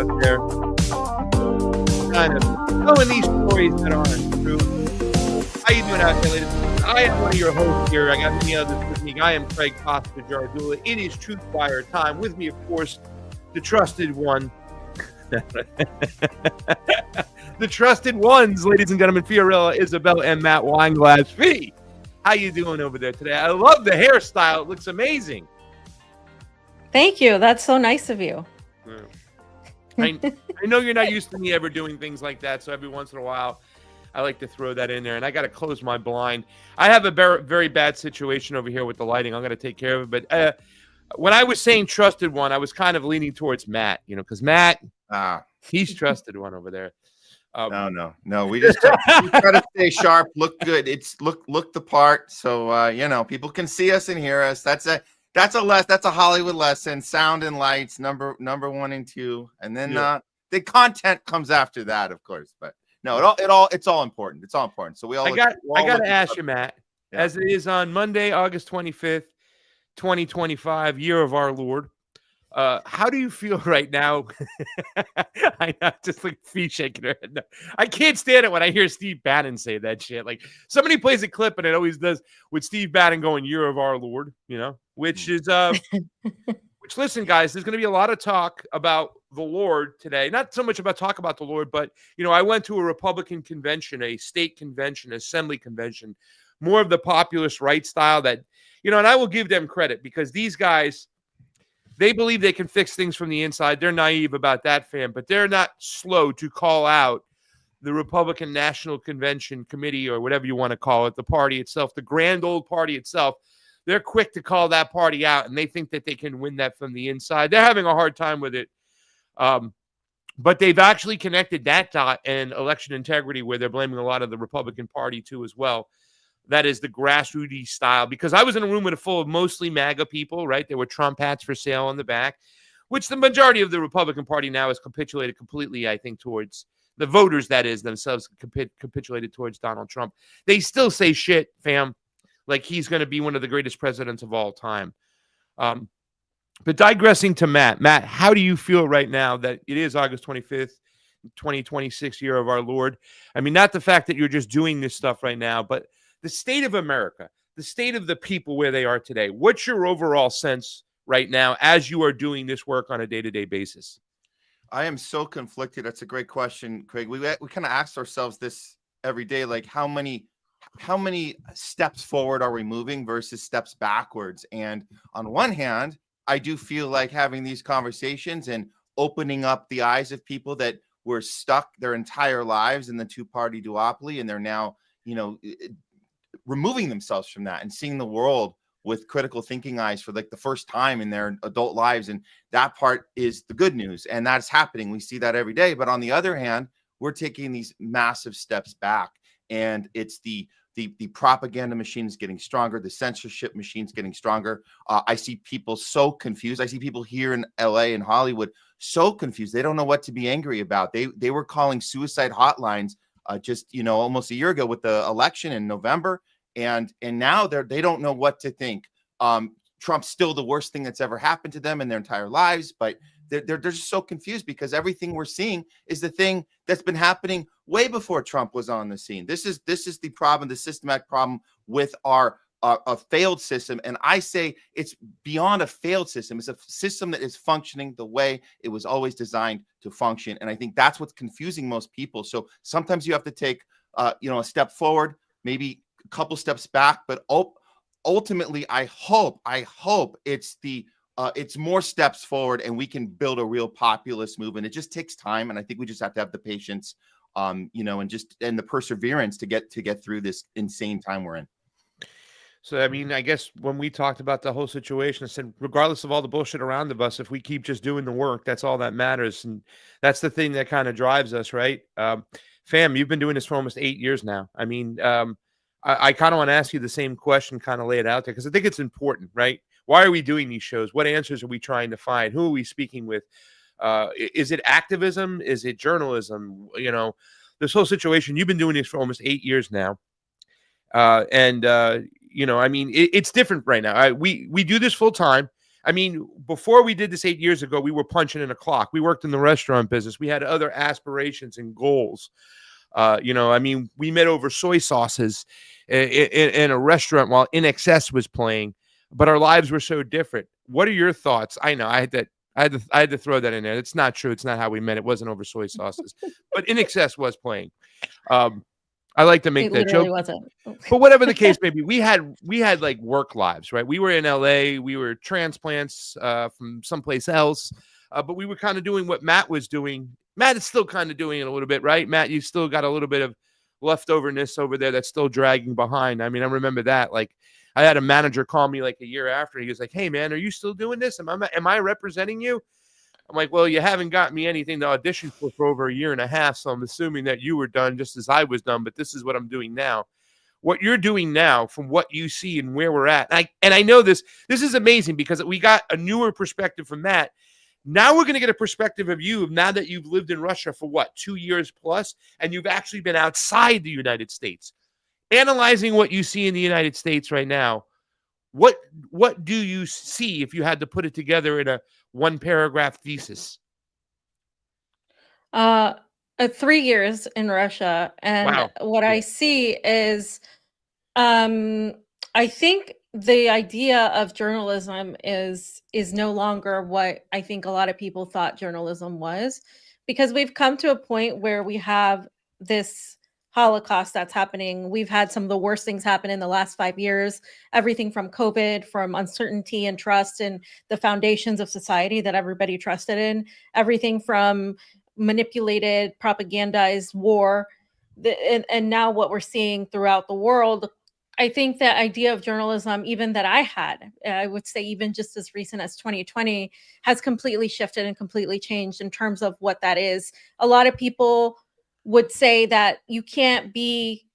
out there kind of telling these stories that aren't true. How you doing out there, ladies? I am one of your hosts here. I got many others with me. I am Craig Costa-Jardula. It is TruthWire time. With me, of course, the trusted one. The trusted ones, ladies and gentlemen, Fiorella Isabel and Matt Weinglass. Fee, how you doing over there today? I love the hairstyle. It looks amazing. Thank you. That's so nice of you. I know you're not used to me ever doing things like that, so every once in a while, I like to throw that in there, and I got to close my blind. I have a very bad situation over here with the lighting. I'm going to take care of it, but when I was saying trusted one, I was kind of leaning towards Matt, because Matt, he's trusted one over there. No. We just we try to stay sharp, look good. It's look the part, so people can see us and hear us. That's a Hollywood lesson. Sound and lights, number 1 and 2, and then the content comes after that, of course. But no, it's all important. It's all important. So we all. I got to ask you, Matt, as it is on Monday, August 25th, 2025, year of our Lord. How do you feel right now? I know, just like Fee shaking her head. No, I can't stand it when I hear Steve Bannon say that shit. Like somebody plays a clip and it always does with Steve Bannon going "Year of Our Lord," which is which listen, guys, there's going to be a lot of talk about the Lord today. Not so much about talk about the Lord, but I went to a Republican convention, a state convention, assembly convention, more of the populist right style that and I will give them credit because these guys. They believe they can fix things from the inside. They're naive about that, fam, but they're not slow to call out the Republican National Convention Committee or whatever you want to call it, the party itself, the grand old party itself. They're quick to call that party out, and they think that they can win that from the inside. They're having a hard time with it. But they've actually connected that dot and election integrity where they're blaming a lot of the Republican Party too as well. That is the grassroots style. Because I was in a room full of mostly MAGA people, right? There were Trump hats for sale on the back, which the majority of the Republican Party now has capitulated completely, I think, towards the voters, that is, themselves capitulated towards Donald Trump. They still say shit, fam, like he's going to be one of the greatest presidents of all time. But digressing to Matt. Matt, how do you feel right now that it is August 25th, 2026, year of our Lord? I mean, not the fact that you're just doing this stuff right now, but the state of America, the state of the people where they are today. What's your overall sense right now as you are doing this work on a day-to-day basis? I am so conflicted. That's a great question, Craig. We kind of ask ourselves this every day, like how many steps forward are we moving versus steps backwards? And on one hand, I do feel like having these conversations and opening up the eyes of people that were stuck their entire lives in the two-party duopoly, and they're now, removing themselves from that and seeing the world with critical thinking eyes for like the first time in their adult lives. And that part is the good news. And that's happening. We see that every day. But on the other hand, we're taking these massive steps back. And it's the propaganda machine is getting stronger. The censorship machine is getting stronger. I see people so confused. I see people here in LA and Hollywood so confused. They don't know what to be angry about. They were calling suicide hotlines just almost a year ago with the election in November, and now they don't know what to think. Trump's still the worst thing that's ever happened to them in their entire lives, but they're just so confused because everything we're seeing is the thing that's been happening way before Trump was on the scene. This is the problem, the systematic problem with our a failed system. And I say it's beyond a failed system. It's a system that is functioning the way it was always designed to function. And I think that's what's confusing most people. So sometimes you have to take, a step forward, maybe a couple steps back, but ultimately, I hope it's more steps forward and we can build a real populist movement. It just takes time. And I think we just have to have the patience, and the perseverance to get through this insane time we're in. So, I mean, I guess when we talked about the whole situation, I said, regardless of all the bullshit around us, if we keep just doing the work, that's all that matters. And that's the thing that kind of drives us, right? Fam, you've been doing this for almost 8 years now. I mean, I kind of want to ask you the same question, kind of lay it out there, because I think it's important, right? Why are we doing these shows? What answers are we trying to find? Who are we speaking with? Is it activism? Is it journalism? This whole situation, you've been doing this for almost 8 years now. I mean, it's different right now. We do this full time. I mean, before we did this 8 years ago, we were punching in a clock. We worked in the restaurant business. We had other aspirations and goals. I mean, we met over soy sauces in a restaurant while In Excess was playing, but our lives were so different. What are your thoughts? I know I had to throw that in there. It's not true. It's not how we met. It wasn't over soy sauces, but In Excess was playing. I like to make that joke. Wasn't. But whatever the case may be, we had like work lives, right? We were in LA, we were transplants from someplace else, but we were kind of doing what Matt was doing. Matt is still kind of doing it a little bit, right? Matt, you still got a little bit of leftoverness over there that's still dragging behind. I mean, I remember that. Like, I had a manager call me like a year after. He was like, "Hey, man, are you still doing this? Am I representing you?" I'm like, "Well, you haven't got me anything to audition for over a year and a half, so I'm assuming that you were done just as I was done, but this is what I'm doing now." What you're doing now, from what you see and where we're at, and I know this is amazing because we got a newer perspective from Matt. Now we're going to get a perspective of you now that you've lived in Russia for 2 years plus, and you've actually been outside the United States, analyzing what you see in the United States right now. What do you see if you had to put it together in a one paragraph thesis? 3 years in Russia, and Wow. what I see is, I think the idea of journalism is no longer what I think a lot of people thought journalism was, because we've come to a point where we have this Holocaust that's happening. We've had some of the worst things happen in the last 5 years, everything from COVID, from uncertainty and trust in the foundations of society that everybody trusted in, everything from manipulated, propagandized war, and now what we're seeing throughout the world. I think that idea of journalism, even that I had, I would say even just as recent as 2020, has completely shifted and completely changed in terms of what that is. A lot of people would say that you can't be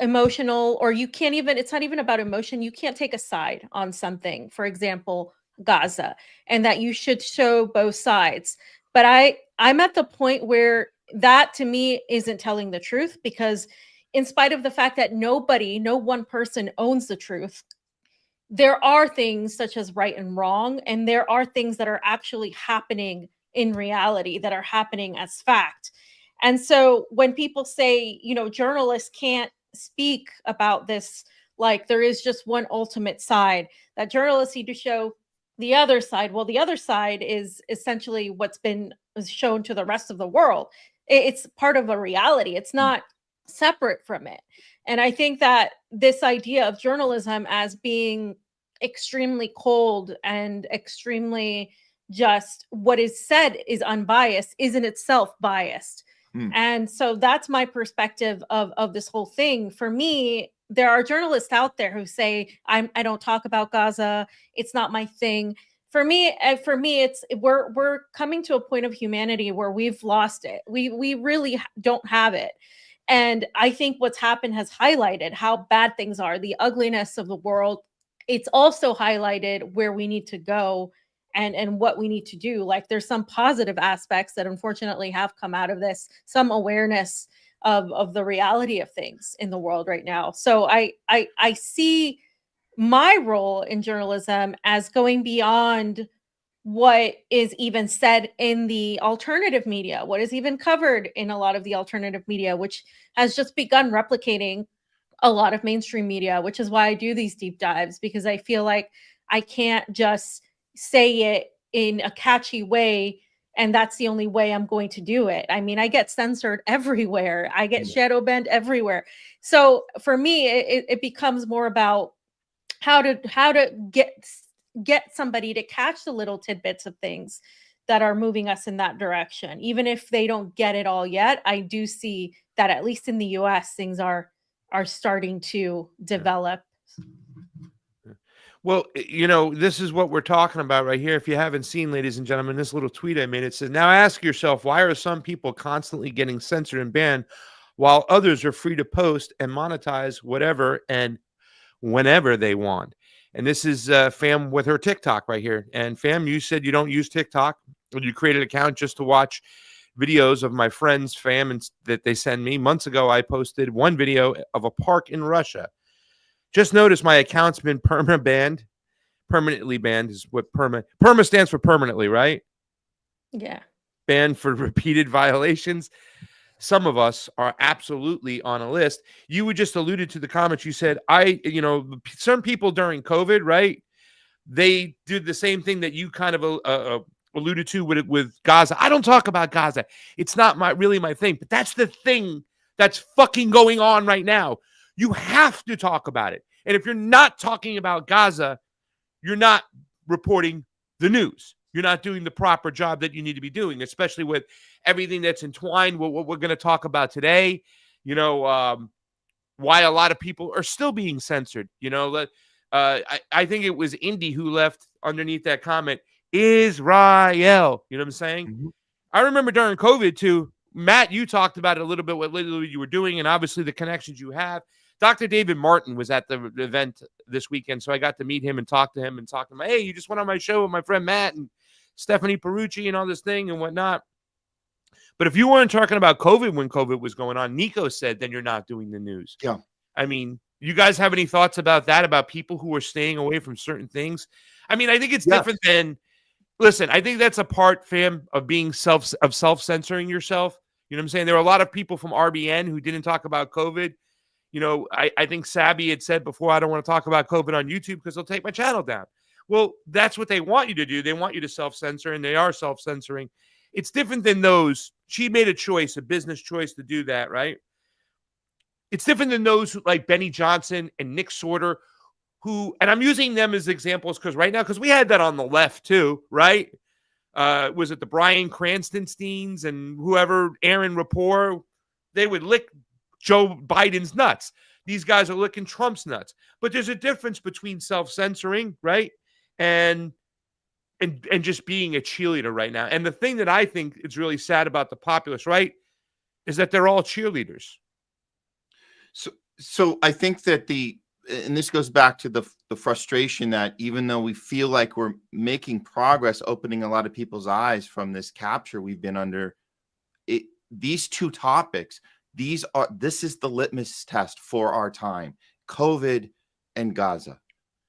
emotional, or you can't even, it's not even about emotion. You can't take a side on something, for example, Gaza, and that you should show both sides. But I'm at the point where that to me isn't telling the truth, because in spite of the fact that no one person owns the truth, there are things such as right and wrong, and there are things that are actually happening in reality, that are happening as fact. And so when people say, journalists can't speak about this, like there is just one ultimate side, that journalists need to show the other side. Well, the other side is essentially what's been shown to the rest of the world. It's part of a reality. It's not separate from it. And I think that this idea of journalism as being extremely cold and extremely just what is said is unbiased is in itself biased. And so that's my perspective of this whole thing. For me, there are journalists out there who say, I don't talk about Gaza. It's not my thing. For me, it's we're coming to a point of humanity where we've lost it. We really don't have it. And I think what's happened has highlighted how bad things are, the ugliness of the world. It's also highlighted where we need to go and what we need to do. Like there's some positive aspects that unfortunately have come out of this, some awareness of the reality of things in the world right now. So I see my role in journalism as going beyond what is even said in the alternative media, what is even covered in a lot of the alternative media, which has just begun replicating a lot of mainstream media, which is why I do these deep dives, because I feel like I can't just say it in a catchy way and that's the only way I'm going to do it. I mean, I get censored everywhere. I get shadow banned everywhere. So for me, it becomes more about how to get somebody to catch the little tidbits of things that are moving us in that direction. Even if they don't get it all yet, I do see that at least in the US, things are starting to develop. Well, this is what we're talking about right here. If you haven't seen, ladies and gentlemen, this little tweet I made, it says, now ask yourself, why are some people constantly getting censored and banned while others are free to post and monetize whatever and whenever they want? And this is Fam with her TikTok right here. And Fam, you said you don't use TikTok, or you created an account just to watch videos of my friends, Fam, and that they send me. Months ago, I posted one video of a park in Russia. Just noticed my account's been perma permanently banned is what PERMA stands for permanently, right? Yeah. Banned for repeated violations. Some of us are absolutely on a list. You would just alluded to the comments. You said, some people during COVID, right? They did the same thing that you kind of alluded to with Gaza. I don't talk about Gaza. It's not really my thing, but that's the thing that's fucking going on right now. You have to talk about it. And if you're not talking about Gaza, you're not reporting the news. You're not doing the proper job that you need to be doing, especially with everything that's entwined with what we're going to talk about today. Why a lot of people are still being censored. I think it was Indy who left underneath that comment, Israel. You know what I'm saying? Mm-hmm. I remember during COVID too, Matt, you talked about it a little bit, what literally you were doing, and obviously the connections you have. Dr. David Martin was at the event this weekend, so I got to meet him and talk to him. Hey, you just went on my show with my friend Matt and Stephanie Perucci and all this thing and whatnot. But if you weren't talking about COVID when COVID was going on, Nico said, then you're not doing the news. Yeah. I mean, you guys have any thoughts about that, about people who are staying away from certain things? I mean, I think it's different than, listen, I think that's a part, fam, of being self-censoring yourself. You know what I'm saying? There are a lot of people from RBN who didn't talk about COVID. I think Sabby had said before, I don't want to talk about COVID on YouTube because they'll take my channel down. Well, that's what they want you to do. They want you to self-censor, and they are self-censoring. It's different than those. She made a choice, a business choice to do that, right? It's different than those who, like Benny Johnson and Nick Sorter, who, and I'm using them as examples because we had that on the left too, right? Was it the Bryan Cranstonsteins and whoever, Aaron Rapport? They would lick Joe Biden's nuts. These guys are licking Trump's nuts. But there's a difference between self-censoring, right? And just being a cheerleader right now. And the thing that I think is really sad about the populace, right, is that they're all cheerleaders. So I think that and this goes back to the frustration that even though we feel like we're making progress, opening a lot of people's eyes from this capture we've been under, these two topics, this is the litmus test for our time: COVID and Gaza.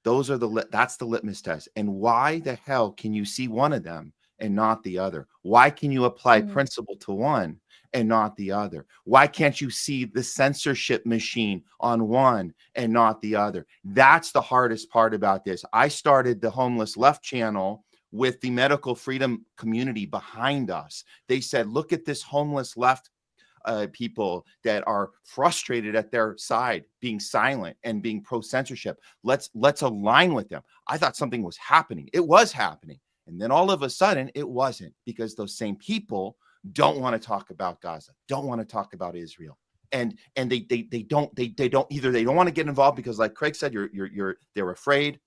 That's the litmus test. And why the hell can you see one of them and not the other? Why can you apply principle to one and not the other? Why can't you see the censorship machine on one and not the other? That's the hardest part about this. I started the Homeless Left channel with the medical freedom community behind us. They said, look at this homeless left people that are frustrated at their side being silent and being pro-censorship. Let's align with them. I thought something was happening. It was happening. And then all of a sudden it wasn't, because those same people don't want to talk about Gaza, don't want to talk about Israel. And they don't want to get involved because, like Craig said, they're afraid,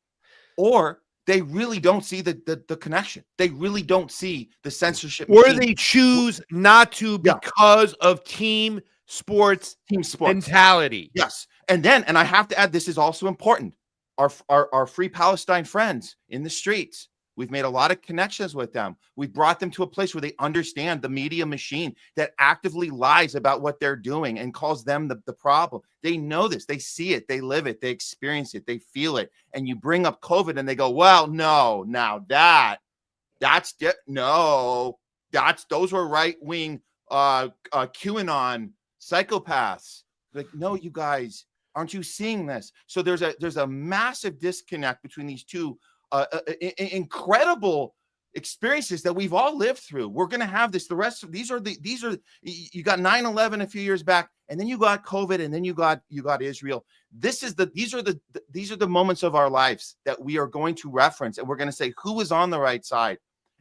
or they really don't see the connection. They really don't see the censorship. Or they choose not to because of team sports mentality. Yes. And I have to add, this is also important. Our Free Palestine friends in the streets, we've made a lot of connections with them. We brought them to a place where they understand the media machine that actively lies about what they're doing and calls them the problem. They know this. They see it. They live it. They experience it. They feel it. And you bring up COVID and they go, well, no, now those were right-wing QAnon psychopaths. Like, no, you guys, aren't you seeing this? So there's a massive disconnect between these two incredible experiences that we've all lived through. We're going to have this. The rest of these are you got 9/11 a few years back, and then you got COVID, and then you got Israel. These are the moments of our lives that we are going to reference, and we're going to say who is on the right side,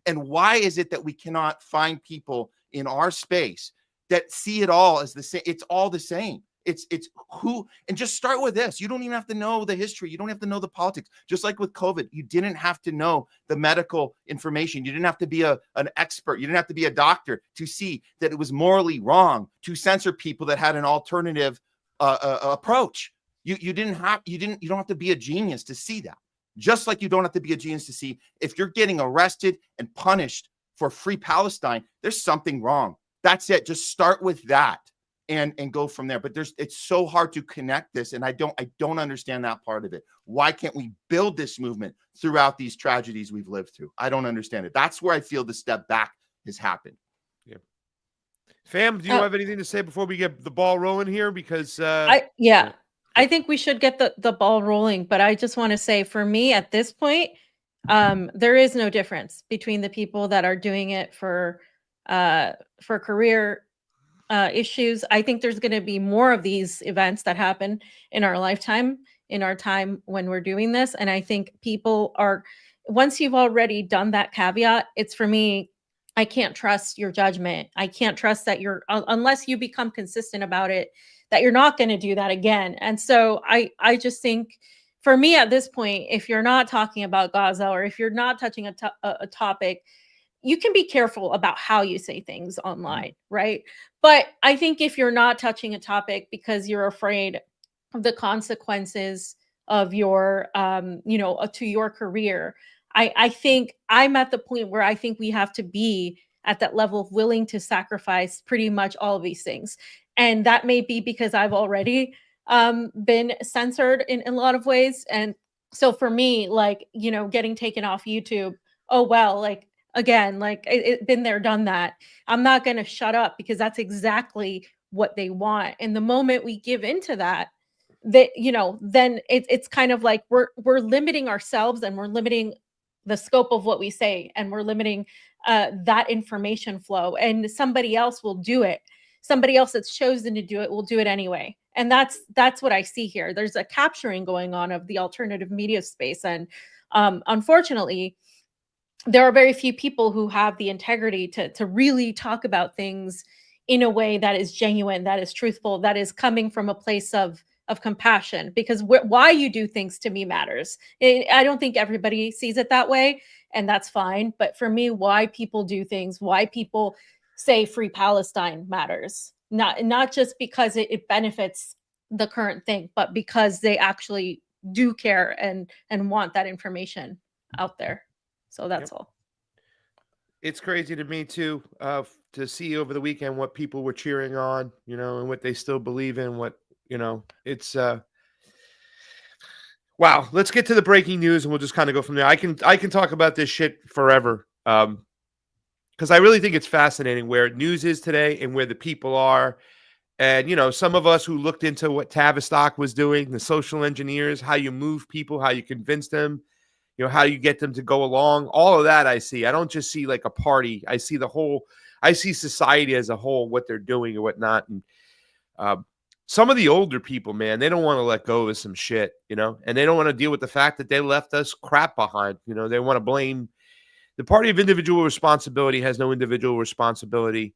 and why is it that we cannot find people in our space that see it all as the same? It's all the same. It's who, and just start with this. You don't even have to know the history. You don't have to know the politics. Just like with COVID, you didn't have to know the medical information. You didn't have to be an expert. You didn't have to be a doctor to see that it was morally wrong to censor people that had an alternative approach. You don't have to be a genius to see that. Just like you don't have to be a genius to see if you're getting arrested and punished for Free Palestine, there's something wrong. That's it. Just start with that. and go from there. But it's so hard to connect this, and I don't understand that part of it. Why can't we build this movement throughout these tragedies we've lived through? I don't understand it. That's where I feel the step back has happened. Yeah. Fam, do you have anything to say before we get the ball rolling here? Because I think we should get the ball rolling, but I just want to say, for me at this point, there is no difference between the people that are doing it for career issues. I think there's going to be more of these events that happen in our lifetime, in our time when we're doing this. And I think people are, once you've already done that caveat, it's, for me, I can't trust your judgment. I can't trust that you're, unless you become consistent about it, that you're not going to do that again. And so I just think, for me at this point, if you're not talking about Gaza, or if you're not touching a topic, you can be careful about how you say things online, right? But I think if you're not touching a topic because you're afraid of the consequences of your, to your career, I think I'm at the point where I think we have to be at that level of willing to sacrifice pretty much all of these things. And that may be because I've already been censored in a lot of ways. And so for me, like, getting taken off YouTube, oh, well, like, again, like, it been there, done that. I'm not going to shut up, because that's exactly what they want. And the moment we give into that, then it's kind of like we're limiting ourselves, and we're limiting the scope of what we say, and we're limiting that information flow. And somebody else will do it. Somebody else that's chosen to do it will do it anyway. And that's what I see here. There's a capturing going on of the alternative media space. And unfortunately, there are very few people who have the integrity to really talk about things in a way that is genuine, that is truthful, that is coming from a place of compassion. Because why you do things, to me, matters. I don't think everybody sees it that way, and that's fine. But for me, why people do things, why people say Free Palestine, matters. Not just because it benefits the current thing, but because they actually do care and want that information out there. So that's all. It's crazy to me too, to see over the weekend what people were cheering on, and what they still believe in. It's wow. Let's get to the breaking news, and we'll just kind of go from there. I can talk about this shit forever, because I really think it's fascinating where news is today and where the people are. And some of us who looked into what Tavistock was doing, the social engineers, how you move people, how you convince them, how you get them to go along, all of that I see. I don't just see like a party. I see I see society as a whole, what they're doing and whatnot. And some of the older people, man, they don't want to let go of some shit, and they don't want to deal with the fact that they left us crap behind. They want to blame the party of individual responsibility. Has no individual responsibility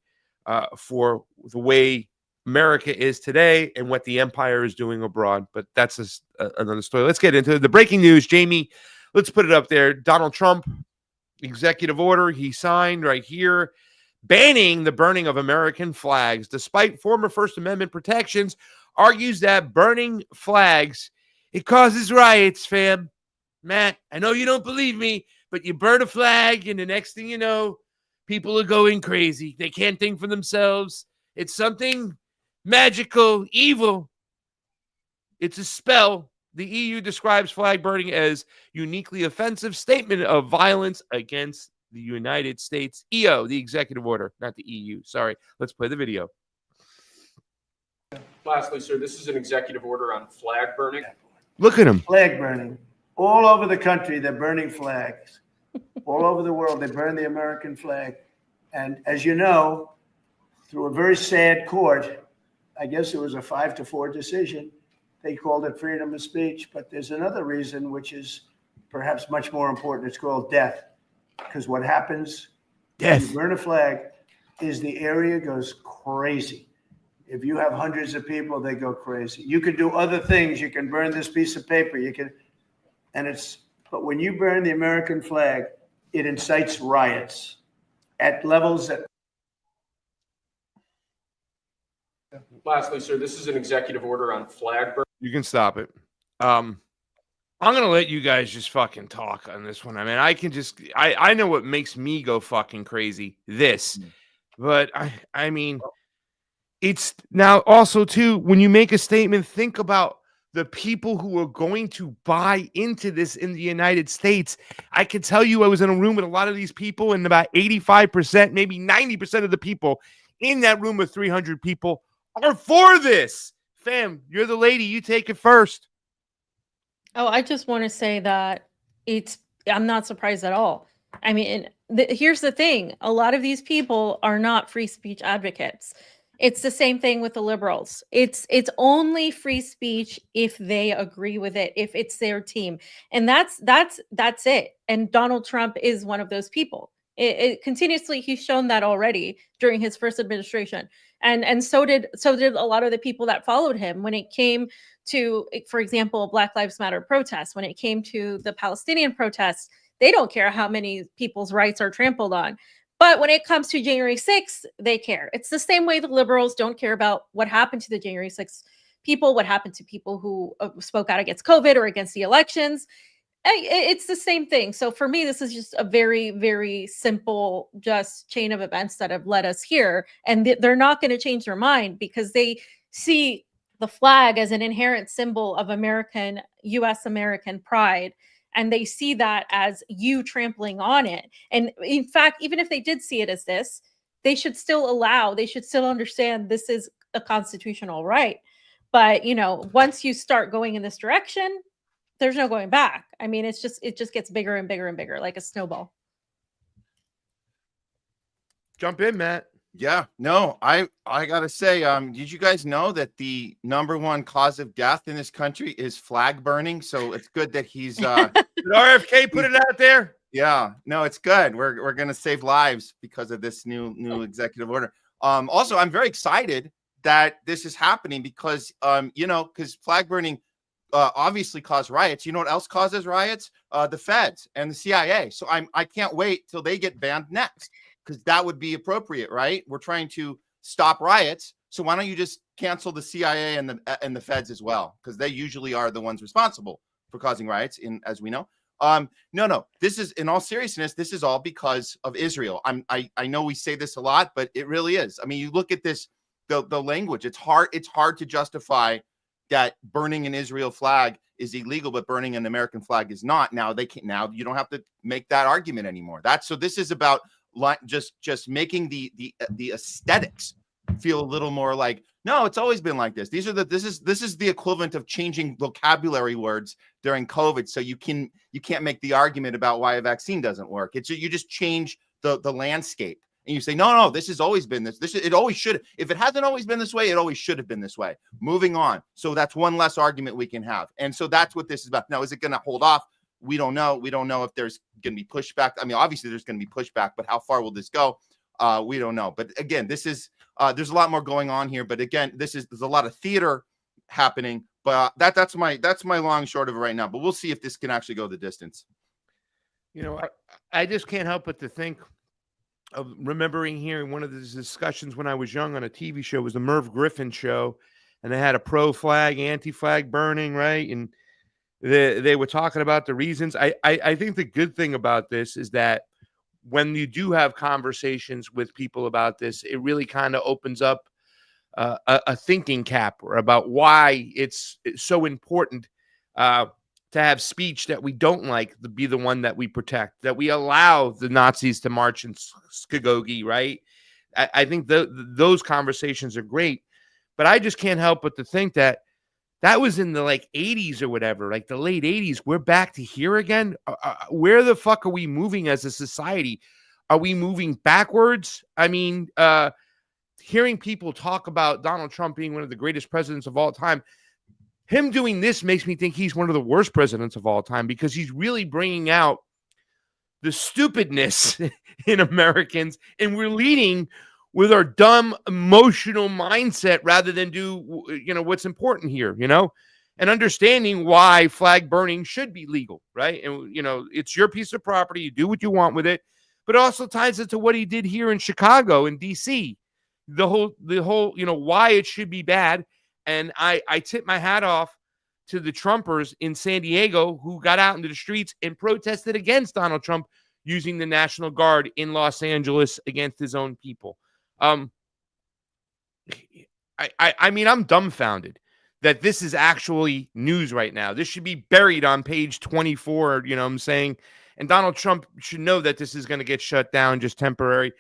for the way America is today and what the empire is doing abroad. But that's another story. Let's get into the breaking news. Jayme, let's put it up there. Donald Trump, executive order he signed right here, banning the burning of American flags. Despite former First Amendment protections, argues that burning flags, it causes riots, fam. Matt, I know you don't believe me, but you burn a flag and the next thing you know, people are going crazy. They can't think for themselves. It's something magical, evil. It's a spell. The EU describes flag burning as uniquely offensive statement of violence against the United States. EO, the executive order, not the EU. Sorry. Let's play the video. Lastly, sir, this is an executive order on flag burning. Look at him. Flag burning. All over the country, they're burning flags. All over the world, they burn the American flag. And as you know, through a very sad court, I guess it was a 5-4 decision, they called it freedom of speech. But there's another reason, which is perhaps much more important. It's called death. Because what happens when you burn a flag is the area goes crazy. If you have hundreds of people, they go crazy. You can do other things. You can burn this piece of paper. But when you burn the American flag, it incites riots at levels that. Lastly, sir, this is an executive order on flag burning. You can stop it. I'm going to let you guys just fucking talk on this one. I mean, I know what makes me go fucking crazy, this. But, I mean, it's now also too, when you make a statement, think about the people who are going to buy into this in the United States. I can tell you, I was in a room with a lot of these people, and about 85%, maybe 90% of the people in that room of 300 people are for this. Fam, you're the lady. You take it first. Oh, I just want to say that I'm not surprised at all. I mean, here's the thing. A lot of these people are not free speech advocates. It's the same thing with the liberals. It's only free speech if they agree with it, if it's their team. And that's it. And Donald Trump is one of those people. It continuously, he's shown that already during his first administration. And so did a lot of the people that followed him when it came to, for example, Black Lives Matter protests, when it came to the Palestinian protests. They don't care how many people's rights are trampled on. But when it comes to January 6th, they care. It's the same way the liberals don't care about what happened to the January 6th people, what happened to people who spoke out against COVID or against the elections. It's the same thing. So for me, this is just a very, very simple just chain of events that have led us here. And they're not going to change their mind because they see the flag as an inherent symbol of American, US American pride. And they see that as you trampling on it. And in fact, even if they did see it as this, they should still understand this is a constitutional right. But, once you start going in this direction, there's no going back. I mean, it just gets bigger and bigger and bigger, like a snowball. Jump in, Matt. Yeah, no, I gotta say, did you guys know that the #1 cause of death in this country is flag burning? So it's good that he's Did RFK put it out there? Yeah, no, it's good. We're gonna save lives because of this new executive order. Also, I'm very excited that this is happening because because flag burning obviously caused riots. You know what else causes riots? The feds and the CIA. So I can't wait till they get banned next, because that would be appropriate, right? We're trying to stop riots, so why don't you just cancel the CIA and the feds as well? Because they usually are the ones responsible for causing riots, as we know. No. This is, in all seriousness, this is all because of Israel. I know we say this a lot, but it really is. I mean, you look at this, the language. It's hard to justify that burning an Israel flag is illegal, but burning an American flag is not. Now now you don't have to make that argument anymore. So this is about just making the aesthetics feel a little more like, no, it's always been like this. This is the equivalent of changing vocabulary words during COVID, so you can't make the argument about why a vaccine doesn't work. You just change the landscape, and you say, no, this has always been this. It always should. If it hasn't always been this way, it always should have been this way. Moving on. So that's one less argument we can have, and so that's what this is about. Now, is it going to hold off? We don't know. We don't know if there's going to be pushback. I mean, obviously there's going to be pushback, but how far will this go? We don't know. But again, this is there's a lot more going on here. But again, there's a lot of theater happening. But that's my long and short of it right now. But we'll see if this can actually go the distance. I just can't help but to think of remembering hearing one of the discussions when I was young on a TV show. It was the Merv Griffin show, and they had a pro-flag, anti-flag burning, right? And they were talking about the reasons. I think the good thing about this is that when you do have conversations with people about this, it really kind of opens up a thinking cap about why it's so important to have speech that we don't like to be the one that we protect, that we allow the Nazis to march in Skogogi, right? I think those conversations are great, but I just can't help but to think that was in the 80s or whatever, like the late 80s. We're back to here again. Where the fuck are we moving as a society? Are we moving backwards? I mean, hearing people talk about Donald Trump being one of the greatest presidents of all time, him doing this makes me think he's one of the worst presidents of all time, because he's really bringing out the stupidness in Americans, and we're leading with our dumb emotional mindset rather than do what's important here, and understanding why flag burning should be legal, right? And it's your piece of property, you do what you want with it, but it also ties it to what he did here in Chicago and DC, the whole why it should be bad. And I tip my hat off to the Trumpers in San Diego who got out into the streets and protested against Donald Trump using the National Guard in Los Angeles against his own people. I mean, I'm dumbfounded that this is actually news right now. This should be buried on page 24, you know what I'm saying? And Donald Trump should know that this is going to get shut down, just temporary.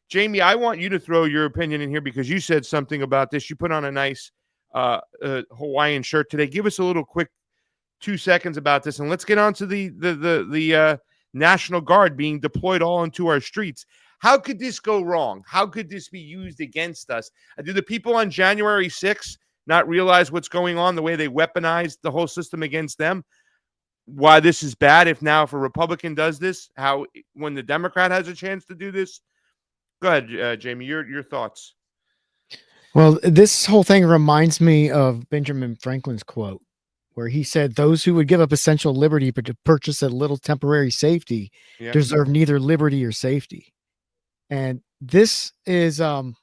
Jayme, I want you to throw your opinion in here because you said something about this. You put on a nice Hawaiian shirt today. Give us a little quick 2 seconds about this, and let's get on to the National Guard being deployed all into our streets. How could this go wrong? How could this be used against us? Do the people on January 6th not realize what's going on, the way they weaponized the whole system against them? Why this is bad if a Republican does this, how when the Democrat has a chance to do this? Go ahead, Jayme, your thoughts. Well, this whole thing reminds me of Benjamin Franklin's quote, where he said, "Those who would give up essential liberty but to purchase a little temporary safety deserve neither liberty or safety." And this is just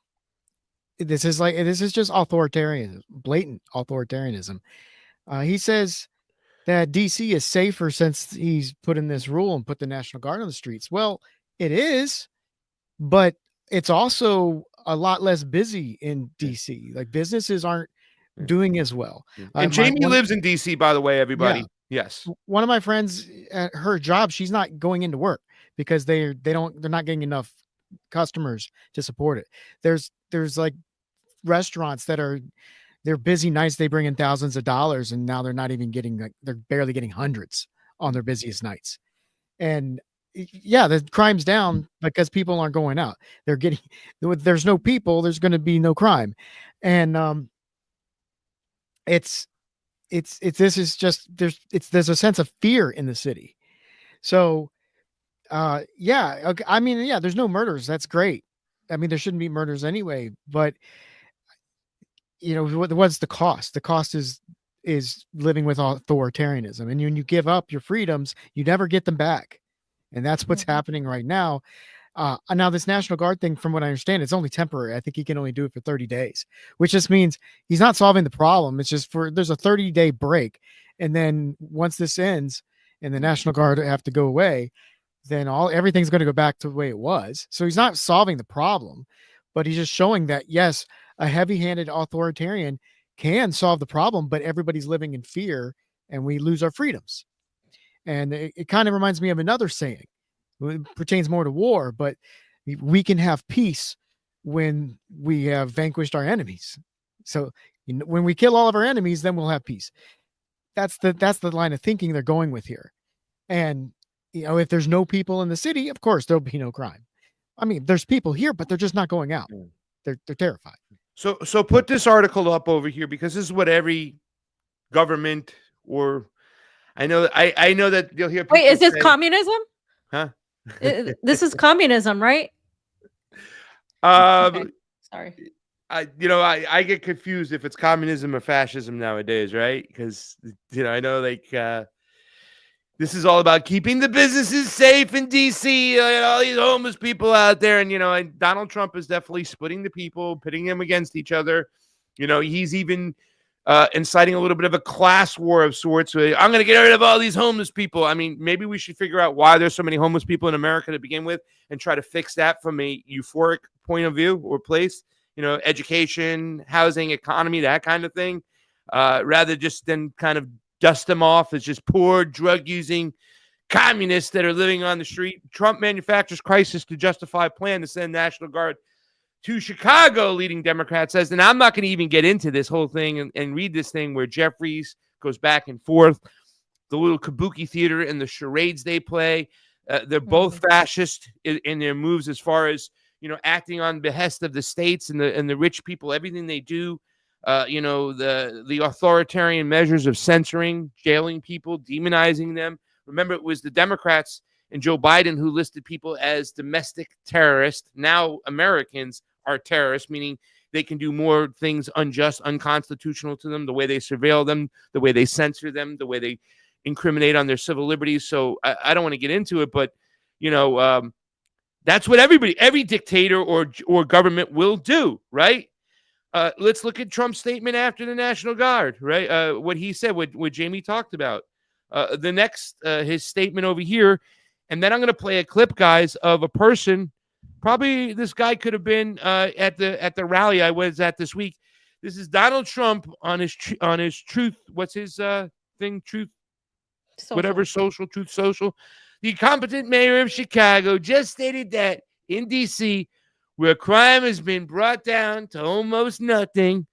authoritarianism, blatant authoritarianism. He says that DC is safer since he's put in this rule and put the National Guard on the streets. Well, it is, but it's also a lot less busy in DC. Like businesses aren't doing as well. And Jayme lives in DC, by the way, everybody. Yeah. Yes. One of my friends at her job, she's not going into work because they're not getting enough customers to support it. There's like restaurants that they're busy nights, they bring in thousands of dollars, and now they're not even getting, they're barely getting hundreds on their busiest nights. And yeah, the crime's down because people aren't going out. There's no people, there's going to be no crime. And there's a sense of fear in the city. So there's no murders. That's great. I mean, there shouldn't be murders anyway, but what's the cost? The cost is living with authoritarianism. And when you give up your freedoms, you never get them back. And that's what's happening right now. Now this National Guard thing, from what I understand, it's only temporary. I think he can only do it for 30 days, which just means he's not solving the problem. It's just there's a 30-day break. And then once this ends and the National Guard have to go away, then everything's going to go back to the way it was. So he's not solving the problem, but he's just showing that, yes, a heavy-handed authoritarian can solve the problem, but everybody's living in fear and we lose our freedoms. And it kind of reminds me of another saying. It pertains more to war, but we can have peace when we have vanquished our enemies. So when we kill all of our enemies, then we'll have peace. That's the line of thinking they're going with here. And if there's no people in the city, of course there'll be no crime. I mean, there's people here, but they're just not going out. They're terrified. So put this article up over here, because this is what every government, or I know that you'll hear people Wait, is this say, communism? huh? This is communism, right? Okay. Sorry. I get confused if it's communism or fascism nowadays, right? Because I know this is all about keeping the businesses safe in DC, all these homeless people out there. And Donald Trump is definitely splitting the people, pitting them against each other. He's even inciting a little bit of a class war of sorts. I'm going to get rid of all these homeless people. I mean, maybe we should figure out why there's so many homeless people in America to begin with and try to fix that from a euphoric point of view or place. Education, housing, economy, that kind of thing, rather just than kind of dust them off as just poor drug-using communists that are living on the street. Trump manufactures crisis to justify plan to send National Guard to Chicago, leading Democrat says. And I'm not going to even get into this whole thing and read this thing where Jeffries goes back and forth, the little kabuki theater and the charades they play. They're both fascist in their moves as far as, acting on behest of the states and the rich people, everything they do. The authoritarian measures of censoring, jailing people, demonizing them. Remember, it was the Democrats and Joe Biden who listed people as domestic terrorists. Now Americans are terrorists, meaning they can do more things unjust, unconstitutional to them, the way they surveil them, the way they censor them, the way they incriminate on their civil liberties. So I don't want to get into it, but, that's what every dictator or government will do, right? Let's look at Trump's statement after the National Guard, right? What he said, what Jayme talked about. The next, his statement over here, and then I'm going to play a clip, guys, of a person. Probably this guy could have been at the rally I was at this week. This is Donald Trump on his truth. What's his thing? Truth, Social. whatever, social, Truth Social. The incompetent mayor of Chicago just stated that in D.C., where crime has been brought down to almost nothing,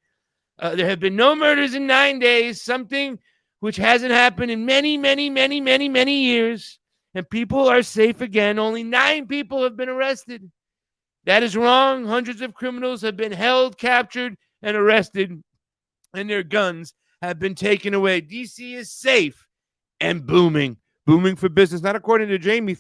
there have been no murders in 9 days, something which hasn't happened in many, many, many, many, many years, and people are safe again. Only 9 people have been arrested. That is wrong. Hundreds of criminals have been held, captured, and arrested, and their guns have been taken away. D.C. is safe and booming for business. Not according to Jayme,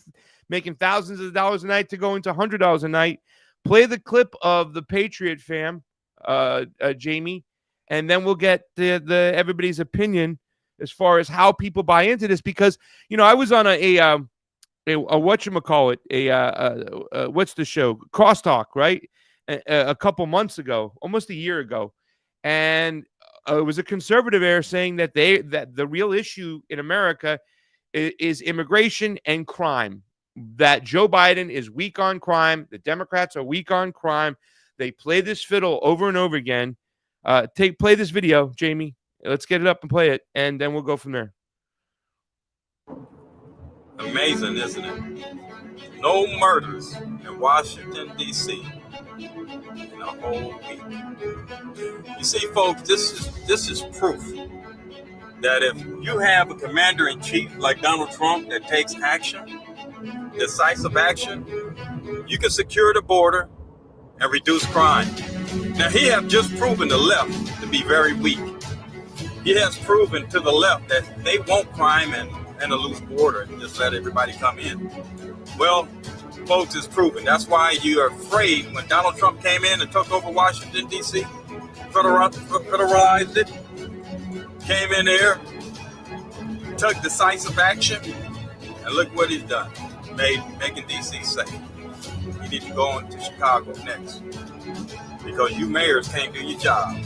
making thousands of dollars a night to go into $100 a night. Play the clip of the Patriot fam, Jayme, and then we'll get the everybody's opinion as far as how people buy into this. Because, you know, I was on a whatchamacallit, what's the show? Crosstalk, right? A couple months ago, almost a year ago. And it was a conservative air saying that the real issue in America is immigration and crime. That Joe Biden is weak on crime. The Democrats are weak on crime. They play this fiddle over and over again. Play this video, Jayme. Let's get it up and play it, and then we'll go from there. Amazing, isn't it? No murders in Washington, D.C. in a whole week. You see, folks, this is proof that if you have a commander-in-chief like Donald Trump that takes action, decisive action, you can secure the border and reduce crime. Now, he has just proven the left to be very weak. He has proven to the left that they want crime and a loose border and just let everybody come in. Well, folks, it's proven. That's why you are afraid when Donald Trump came in and took over Washington, D.C., federalized it, came in there, took decisive action, and look what he's done, making D.C. safe. You need to go on to Chicago next because you mayors can't do your job.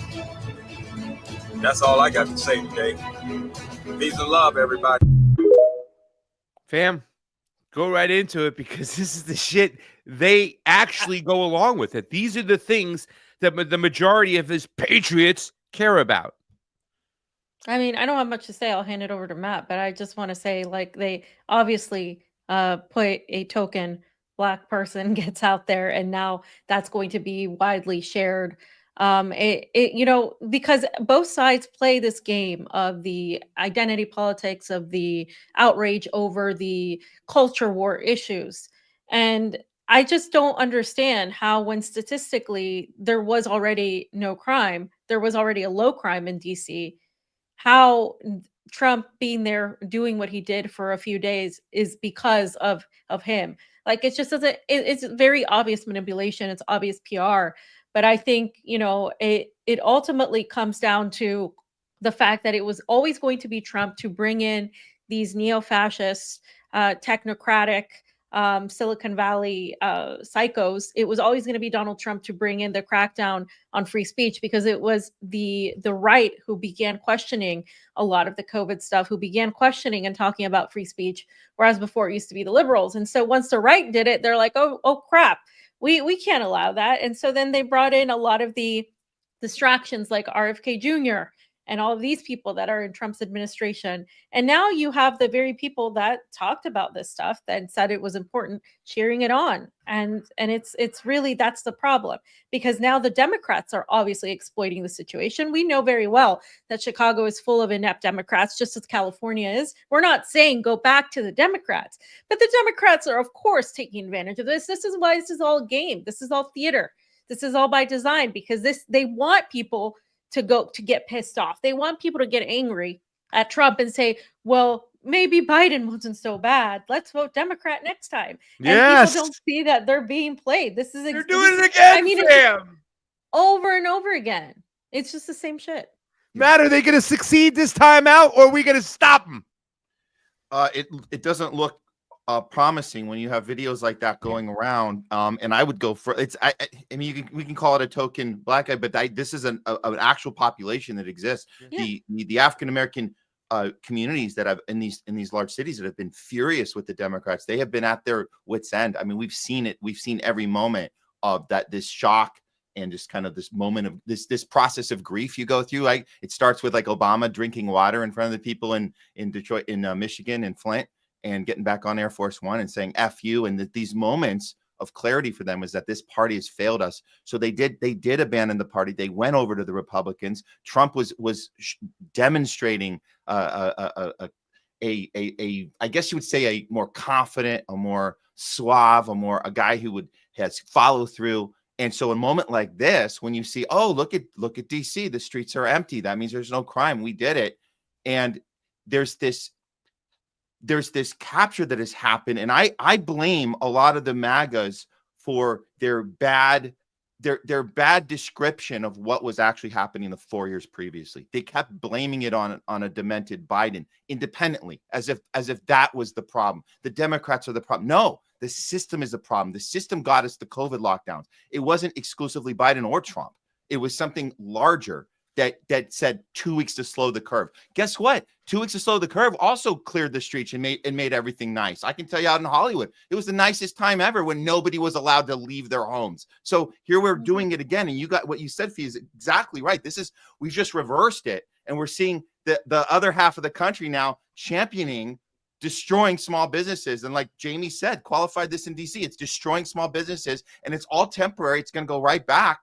That's all I got to say today. Peace and love, everybody. Fam, go right into it because this is the shit. They actually go along with it. These are the things that the majority of his patriots care about. I mean, I don't have much to say. I'll hand it over to Matt, but I just want to say, like, they obviously put a token Black person gets out there, and now that's going to be widely shared. You know, because both sides play this game of the identity politics, of the outrage over the culture war issues. And I just don't understand how, when statistically there was already no crime, there was already a low crime in DC, how Trump being there doing what he did for a few days is because of him. Like, it's just it's very obvious manipulation. It's obvious PR. But I think, you know, it ultimately comes down to the fact that it was always going to be Trump to bring in these neo-fascist, technocratic, Silicon Valley psychos. It was always going to be Donald Trump to bring in the crackdown on free speech, because it was the right who began questioning a lot of the COVID stuff, who began questioning and talking about free speech, whereas before it used to be the liberals. And so once the right did it, they're like, oh crap. We can't allow that. And so then they brought in a lot of the distractions like RFK Jr. and all of these people that are in Trump's administration. And now you have the very people that talked about this stuff, that said it was important, cheering it on. And it's really, that's the problem, because now the Democrats are obviously exploiting the situation. We know very well that Chicago is full of inept Democrats, just as California is. We're not saying go back to the Democrats, but the Democrats are, of course, taking advantage of this. This is why this is all a game. This is all theater. This is all by design, because they want people to get pissed off. They want people to get angry at Trump and say, well, maybe Biden wasn't so bad. Let's vote Democrat next time. Yes. And people don't see that they're being played. This is You're doing it again, I mean, fam. Over and over again. It's just the same shit. Matt, are they going to succeed this time out, or are we going to stop them? It doesn't look promising when you have videos like that going around. And I would go for it's. I mean, we can call it a token black guy, but this is an actual population that exists. Yeah. The African American communities that have in these large cities that have been furious with the Democrats. They have been at their wits' end. I mean, we've seen it. We've seen every moment of that. This shock and just kind of this moment of this process of grief you go through. It starts with like Obama drinking water in front of the people in Detroit, in Michigan, and Flint, and getting back on Air Force One and saying F you. And these moments of clarity for them is that this party has failed us. So they did abandon the party. They went over to the Republicans. Trump was demonstrating I guess you would say a more confident, a more suave, a guy who has follow through. And so a moment like this, when you see, oh, look at DC, the streets are empty. That means there's no crime. We did it. And there's this capture that has happened. And I blame a lot of the MAGAs for their bad description of what was actually happening the 4 years previously. They kept blaming it on a demented Biden independently, as if that was the problem. The Democrats are the problem. No, the system is the problem. The system got us the COVID lockdowns. It wasn't exclusively Biden or Trump. It was something larger that said 2 weeks to slow the curve. Guess what? 2 weeks to slow the curve also cleared the streets and made everything nice. I can tell you, out in Hollywood, it was the nicest time ever when nobody was allowed to leave their homes. So here we're doing it again. And you got what you said, Fee, is exactly right. We've just reversed it. And we're seeing the other half of the country now championing destroying small businesses. And like Jayme said, qualified this in DC, it's destroying small businesses, and it's all temporary. It's going to go right back.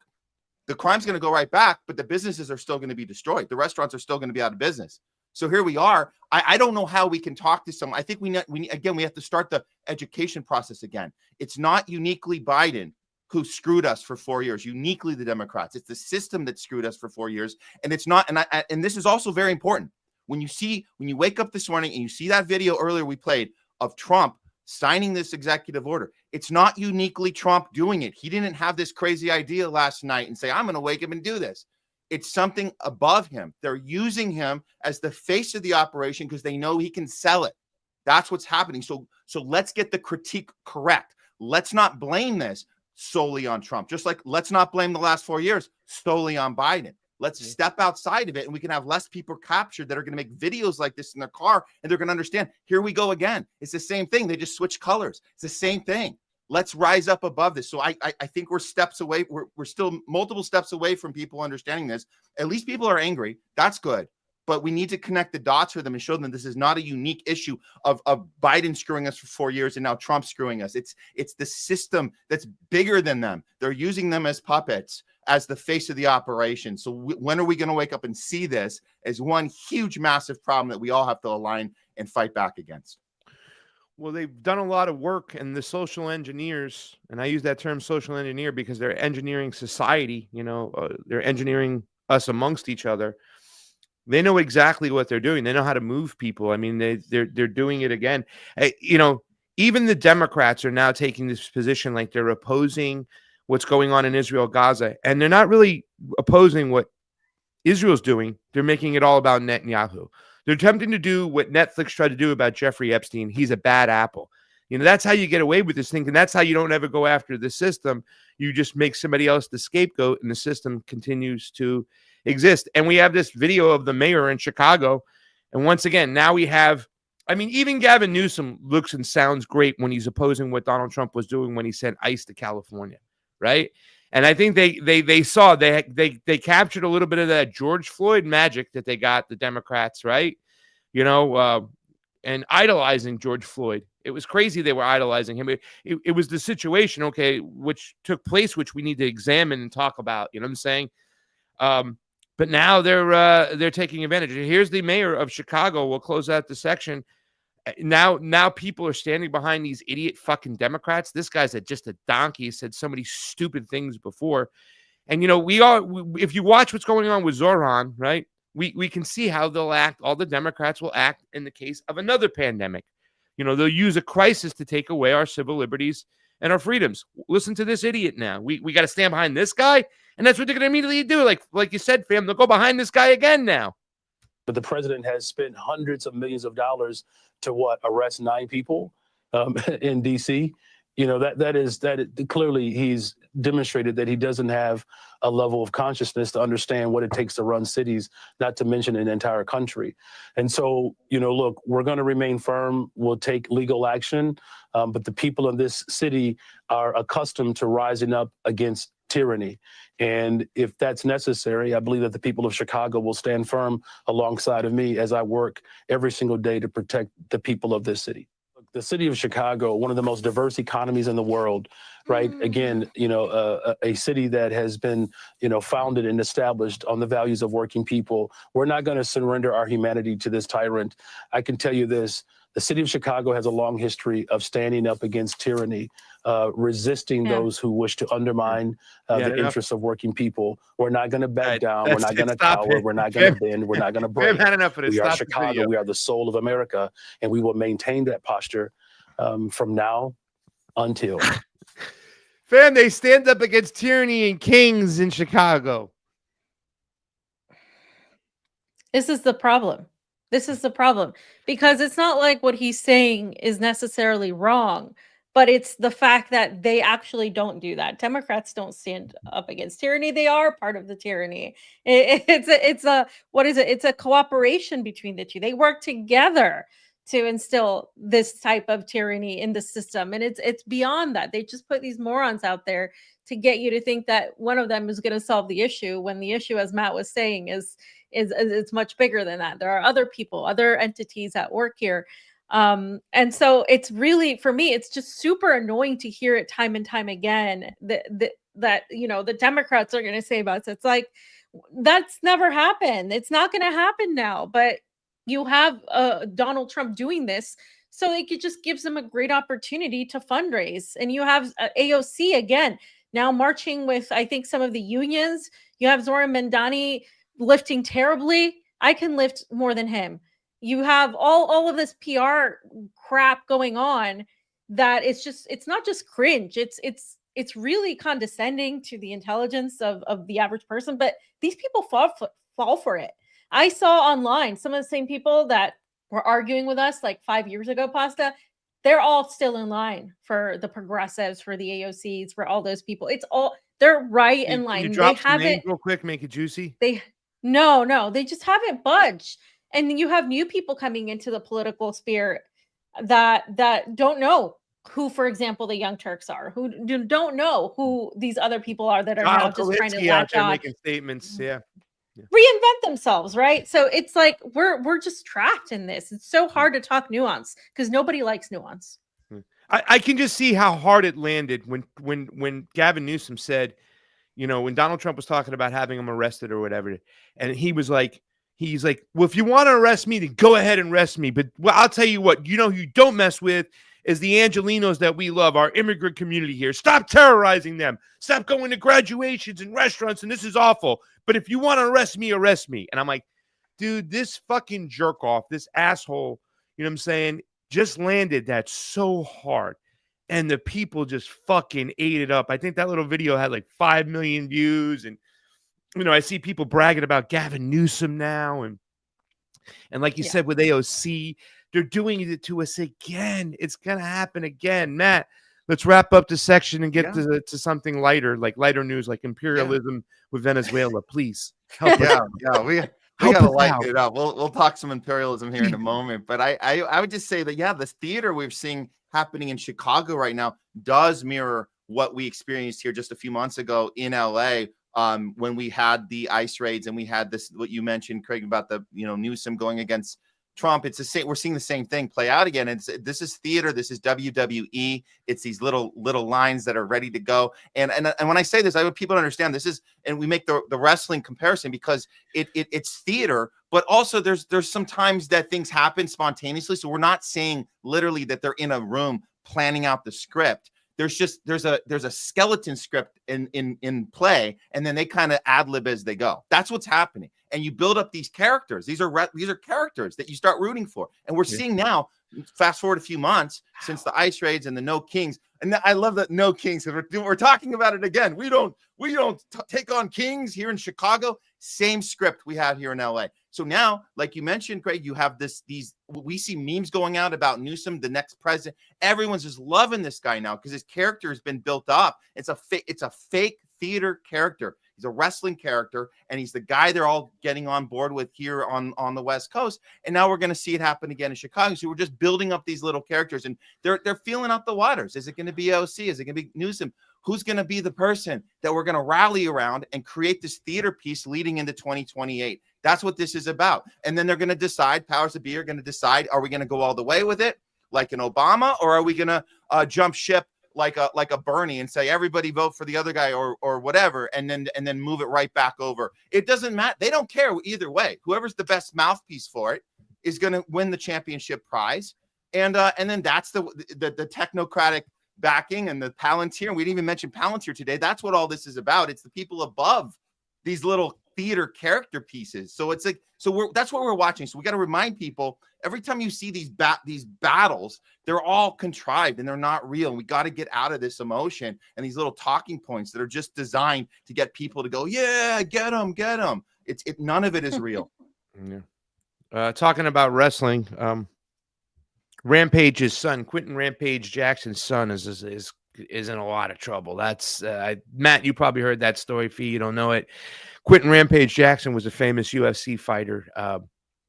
The crime's going to go right back, but the businesses are still going to be destroyed. The restaurants are still going to be out of business. So here we are. I don't know how we can talk to someone. I think we have to start the education process again. It's not uniquely Biden who screwed us for 4 years, uniquely the Democrats. It's the system that screwed us for 4 years. And it's not, and this is also very important. When you wake up this morning and you see that video earlier we played of Trump signing this executive order, it's not uniquely Trump doing it. He didn't have this crazy idea last night and say, I'm going to wake up and do this. It's something above him. They're using him as the face of the operation because they know he can sell it. That's what's happening. So let's get the critique correct. Let's not blame this solely on Trump. Just like let's not blame the last 4 years solely on Biden. Let's step outside of it, and we can have less people captured that are going to make videos like this in their car, and they're going to understand, here we go again. It's the same thing. They just switch colors. It's the same thing. Let's rise up above this. So I think we're steps away. We're still multiple steps away from people understanding this. At least people are angry. That's good. But we need to connect the dots for them and show them this is not a unique issue of Biden screwing us for 4 years and now Trump screwing us. It's the system that's bigger than them. They're using them as puppets, as the face of the operation. So when are we going to wake up and see this as one huge, massive problem that we all have to align and fight back against? Well, they've done a lot of work, and the social engineers, and I use that term social engineer because they're engineering society, they're engineering us amongst each other. They know exactly what they're doing. They know how to move people. I mean, they're doing it again. Even the Democrats are now taking this position like they're opposing what's going on in Israel, Gaza, and they're not really opposing what Israel's doing. They're making it all about Netanyahu. They're attempting to do what Netflix tried to do about Jeffrey Epstein. He's a bad apple. That's how you get away with this thing, and that's how you don't ever go after the system. You just make somebody else the scapegoat, and the system continues to exist. And we have this video of the mayor in Chicago, and once again, now we have, even Gavin Newsom looks and sounds great when he's opposing what Donald Trump was doing when he sent ICE to California, right? And I think they saw they captured a little bit of that George Floyd magic that they got, the Democrats, right? And idolizing George Floyd. It was crazy they were idolizing him. It was the situation, okay, which took place, which we need to examine and talk about. You know what I'm saying? But now they're taking advantage. Here's the mayor of Chicago. We'll close out the section. Now people are standing behind these idiot fucking Democrats. This guy's just a donkey. He said so many stupid things before. And, if you watch what's going on with Zoran, right, we can see how they'll act. All the Democrats will act in the case of another pandemic. They'll use a crisis to take away our civil liberties and our freedoms. Listen to this idiot now. We got to stand behind this guy. And that's what they're going to immediately do. Like you said, fam, they'll go behind this guy again now. But the president has spent hundreds of millions of dollars to arrest 9 people in D.C. That clearly he's demonstrated that he doesn't have a level of consciousness to understand what it takes to run cities, not to mention an entire country. And so, look, we're going to remain firm. We'll take legal action. But the people in this city are accustomed to rising up against tyranny. And if that's necessary, I believe that the people of Chicago will stand firm alongside of me as I work every single day to protect the people of this city. The city of Chicago, one of the most diverse economies in the world, right? Again, a city that has been, founded and established on the values of working people. We're not going to surrender our humanity to this tyrant. I can tell you this. The city of Chicago has a long history of standing up against tyranny, resisting those who wish to undermine the interests of working people. We're not going to back down. We're not going to cower. We're not going to bend. We're not going to break. We are Chicago. We are the soul of America, and we will maintain that posture from now until. Fam, they stand up against tyranny and kings in Chicago. This is the problem. This is the problem, because it's not like what he's saying is necessarily wrong, but it's the fact that they actually don't do that. Democrats don't stand up against tyranny. They are part of the tyranny. It's a cooperation between the two. They work together to instill this type of tyranny in the system. And it's beyond that. They just put these morons out there to get you to think that one of them is going to solve the issue, when the issue, as Matt was saying, is it's much bigger than that. There are other people, other entities at work here. And so it's really, for me, it's just super annoying to hear it time and time again that the Democrats are going to say about it. It's like, that's never happened. It's not going to happen now. But you have Donald Trump doing this, so it just gives them a great opportunity to fundraise. And you have AOC again now marching with, I think, some of the unions. You have Zoran Mandani lifting terribly. I can lift more than him. You have all of this PR crap going on that it's not just cringe. It's really condescending to the intelligence of the average person, but these people fall for it. I saw online some of the same people that were arguing with us like 5 years ago, Pasta. They're all still in line for the progressives, for the AOCs, for all those people. They're right in line. Can you drop some names real quick, make it juicy? No, they just haven't budged. And you have new people coming into the political sphere that don't know who, for example, the Young Turks are, who don't know who these other people are that are now just trying to latch on, making statements. Yeah. Reinvent themselves, right? So it's like we're just trapped in this. It's so hard to talk nuance because nobody likes nuance. I can just see how hard it landed when Gavin Newsom said, when Donald Trump was talking about having him arrested or whatever, and he's like, well, if you want to arrest me, then go ahead and arrest me. But I'll tell you what, who you don't mess with is the Angelinos that we love, our immigrant community here. Stop terrorizing them. Stop going to graduations and restaurants, and this is awful. But if you want to arrest me, arrest me. And I'm like, dude, this fucking jerk off, this asshole, you know what I'm saying, just landed that so hard. And the people just fucking ate it up. I think that little video had like 5 million views. And, I see people bragging about Gavin Newsom now. And like you said with AOC, they're doing it to us again. It's going to happen again. Matt, let's wrap up the section and get to something lighter, like lighter news, like imperialism with Venezuela. Please help us. Yeah, we got to lighten it up. We'll talk some imperialism here in a moment. But I would just say that, this theater we're seeing happening in Chicago right now does mirror what we experienced here just a few months ago in LA, when we had the ICE raids and we had this, what you mentioned, Craig, about the, Newsom going against Trump. It's the same. We're seeing the same thing play out again. This is theater. This is WWE. It's these little lines that are ready to go. And when I say this, I want people to understand this is, and we make the wrestling comparison because it's theater, but also there's sometimes that things happen spontaneously. So we're not saying literally that they're in a room planning out the script. There's a skeleton script in play, and then they kind of ad lib as they go. That's what's happening. And you build up these characters. These are characters that you start rooting for. And we're seeing now, fast forward a few months since the ICE raids and the No Kings. And I love that No Kings, because we're talking about it again. We don't take on kings here in Chicago. Same script we had here in LA. So now, like you mentioned, Craig, you have we see memes going out about Newsom, the next president. Everyone's just loving this guy now because his character has been built up. It's a fake theater character. He's a wrestling character, and he's the guy they're all getting on board with here on the West Coast. And now we're going to see it happen again in Chicago. So we're just building up these little characters, and they're feeling out the waters. Is it going to be OC? Is it going to be Newsom? who's going to be the person that we're going to rally around and create this theater piece leading into 2028. That's what this is about. And then they're going to decide, powers that be are going to decide, are we going to go all the way with it like an Obama, or are we going to jump ship like a Bernie and say everybody vote for the other guy or whatever, and then move it right back over? It doesn't matter. They don't care either way. Whoever's the best mouthpiece for it is going to win the championship prize. And then that's the technocratic backing and the Palantir. We didn't even mention Palantir today. That's what all this is about. It's the people above these little theater character pieces. So it's like, that's what we're watching. So we got to remind people every time you see these battles, they're all contrived and they're not real. And we got to get out of this emotion and these little talking points that are just designed to get people to go, yeah, get them. None of it is real. Yeah. Talking about wrestling, Rampage's son, Quentin Rampage Jackson's son, is in a lot of trouble. That's Matt. You probably heard that story. Fee, you don't know it. Quentin Rampage Jackson was a famous UFC fighter.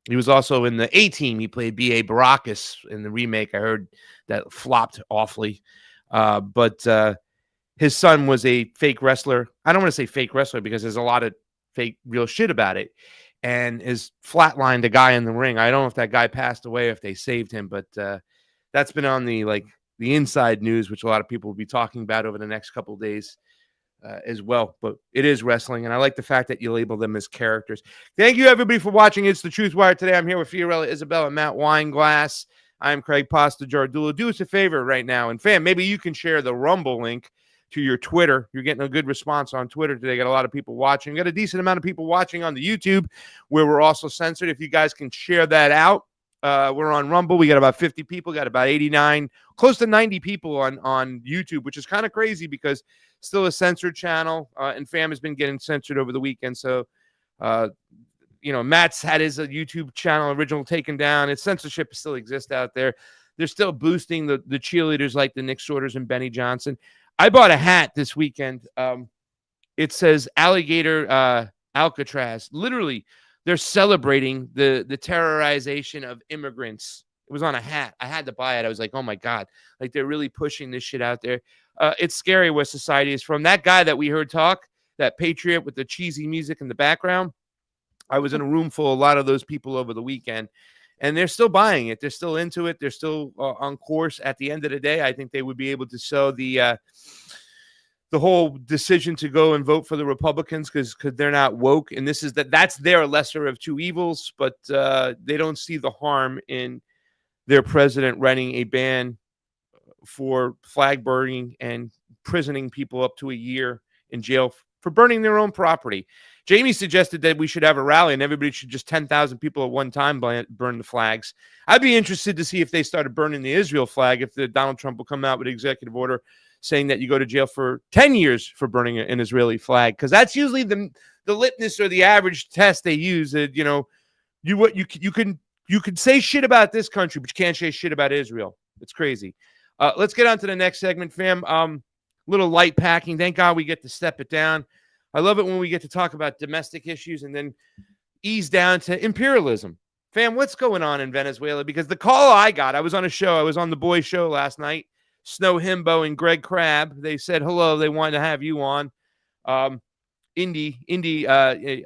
He was also in the A-Team. He played B.A. Baracus in the remake. I heard that flopped awfully. But his son was a fake wrestler. I don't want to say fake wrestler because there's a lot of fake real shit about it. And is flatlined a guy in the ring. I don't know if that guy passed away, if they saved him, but that's been on the inside news, which a lot of people will be talking about over the next couple of days as well. But it is wrestling, and I like the fact that you label them as characters. Thank you, everybody, for watching. It's the Truth Wire today. I'm here with Fiorella Isabel and Matt Weinglass. I'm Craig Pasta Jardula. Do us a favor right now, and fam, maybe you can share the Rumble link to your Twitter. You're getting a good response on Twitter today. Got a lot of people watching. Got a decent amount of people watching on the YouTube, where we're also censored. If you guys can share that out. We're on Rumble. We got about 50 people, got about 89, close to 90 people on YouTube, which is kind of crazy because still a censored channel, and fam has been getting censored over the weekend. So, Matt's had his YouTube channel original taken down. Its censorship still exists out there. They're still boosting the cheerleaders like the Nick Sorters and Benny Johnson. I bought a hat this weekend. It says Alligator Alcatraz. Literally, they're celebrating the terrorization of immigrants. It was on a hat. I had to buy it. I was like, oh, my God. Like, they're really pushing this shit out there. It's scary where society is from. That guy that we heard talk, that patriot with the cheesy music in the background, I was in a room full of a lot of those people over the weekend. And they're still buying it. They're still into it. They're still on course. At the end of the day, I think they would be able to sow the whole decision to go and vote for the Republicans because they're not woke. And that's their lesser of two evils. But they don't see the harm in their president writing a ban for flag burning and prisoning people up to a year in jail for burning their own property. Jayme suggested that we should have a rally and everybody should just 10,000 people at one time burn the flags. I'd be interested to see if they started burning the Israel flag, if Donald Trump will come out with an executive order saying that you go to jail for 10 years for burning an Israeli flag, because that's usually the litmus or the average test they use. You can say shit about this country, but you can't say shit about Israel. It's crazy. Let's get on to the next segment, fam. Little light packing. Thank God we get to step it down. I love it when we get to talk about domestic issues and then ease down to imperialism. Fam, what's going on in Venezuela? Because the call I got, I was on a show. I was on the boys' show last night. Snow Himbo and Greg Crabb. They said hello. They wanted to have you on. Indie,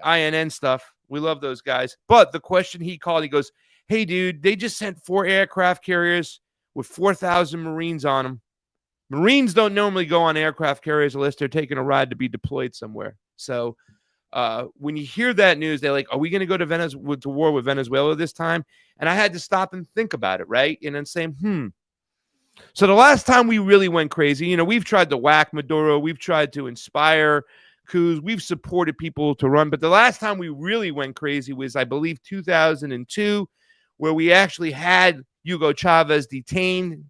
INN stuff. We love those guys. But the question he called, he goes, hey, dude, they just sent 4 aircraft carriers with 4,000 Marines on them. Marines don't normally go on aircraft carriers unless they're taking a ride to be deployed somewhere. So when you hear that news, they're like, are we going to go to war with Venezuela this time? And I had to stop and think about it, right? And then say, So the last time we really went crazy, we've tried to whack Maduro. We've tried to inspire coups. We've supported people to run. But the last time we really went crazy was, I believe, 2002, where we actually had Hugo Chavez detained.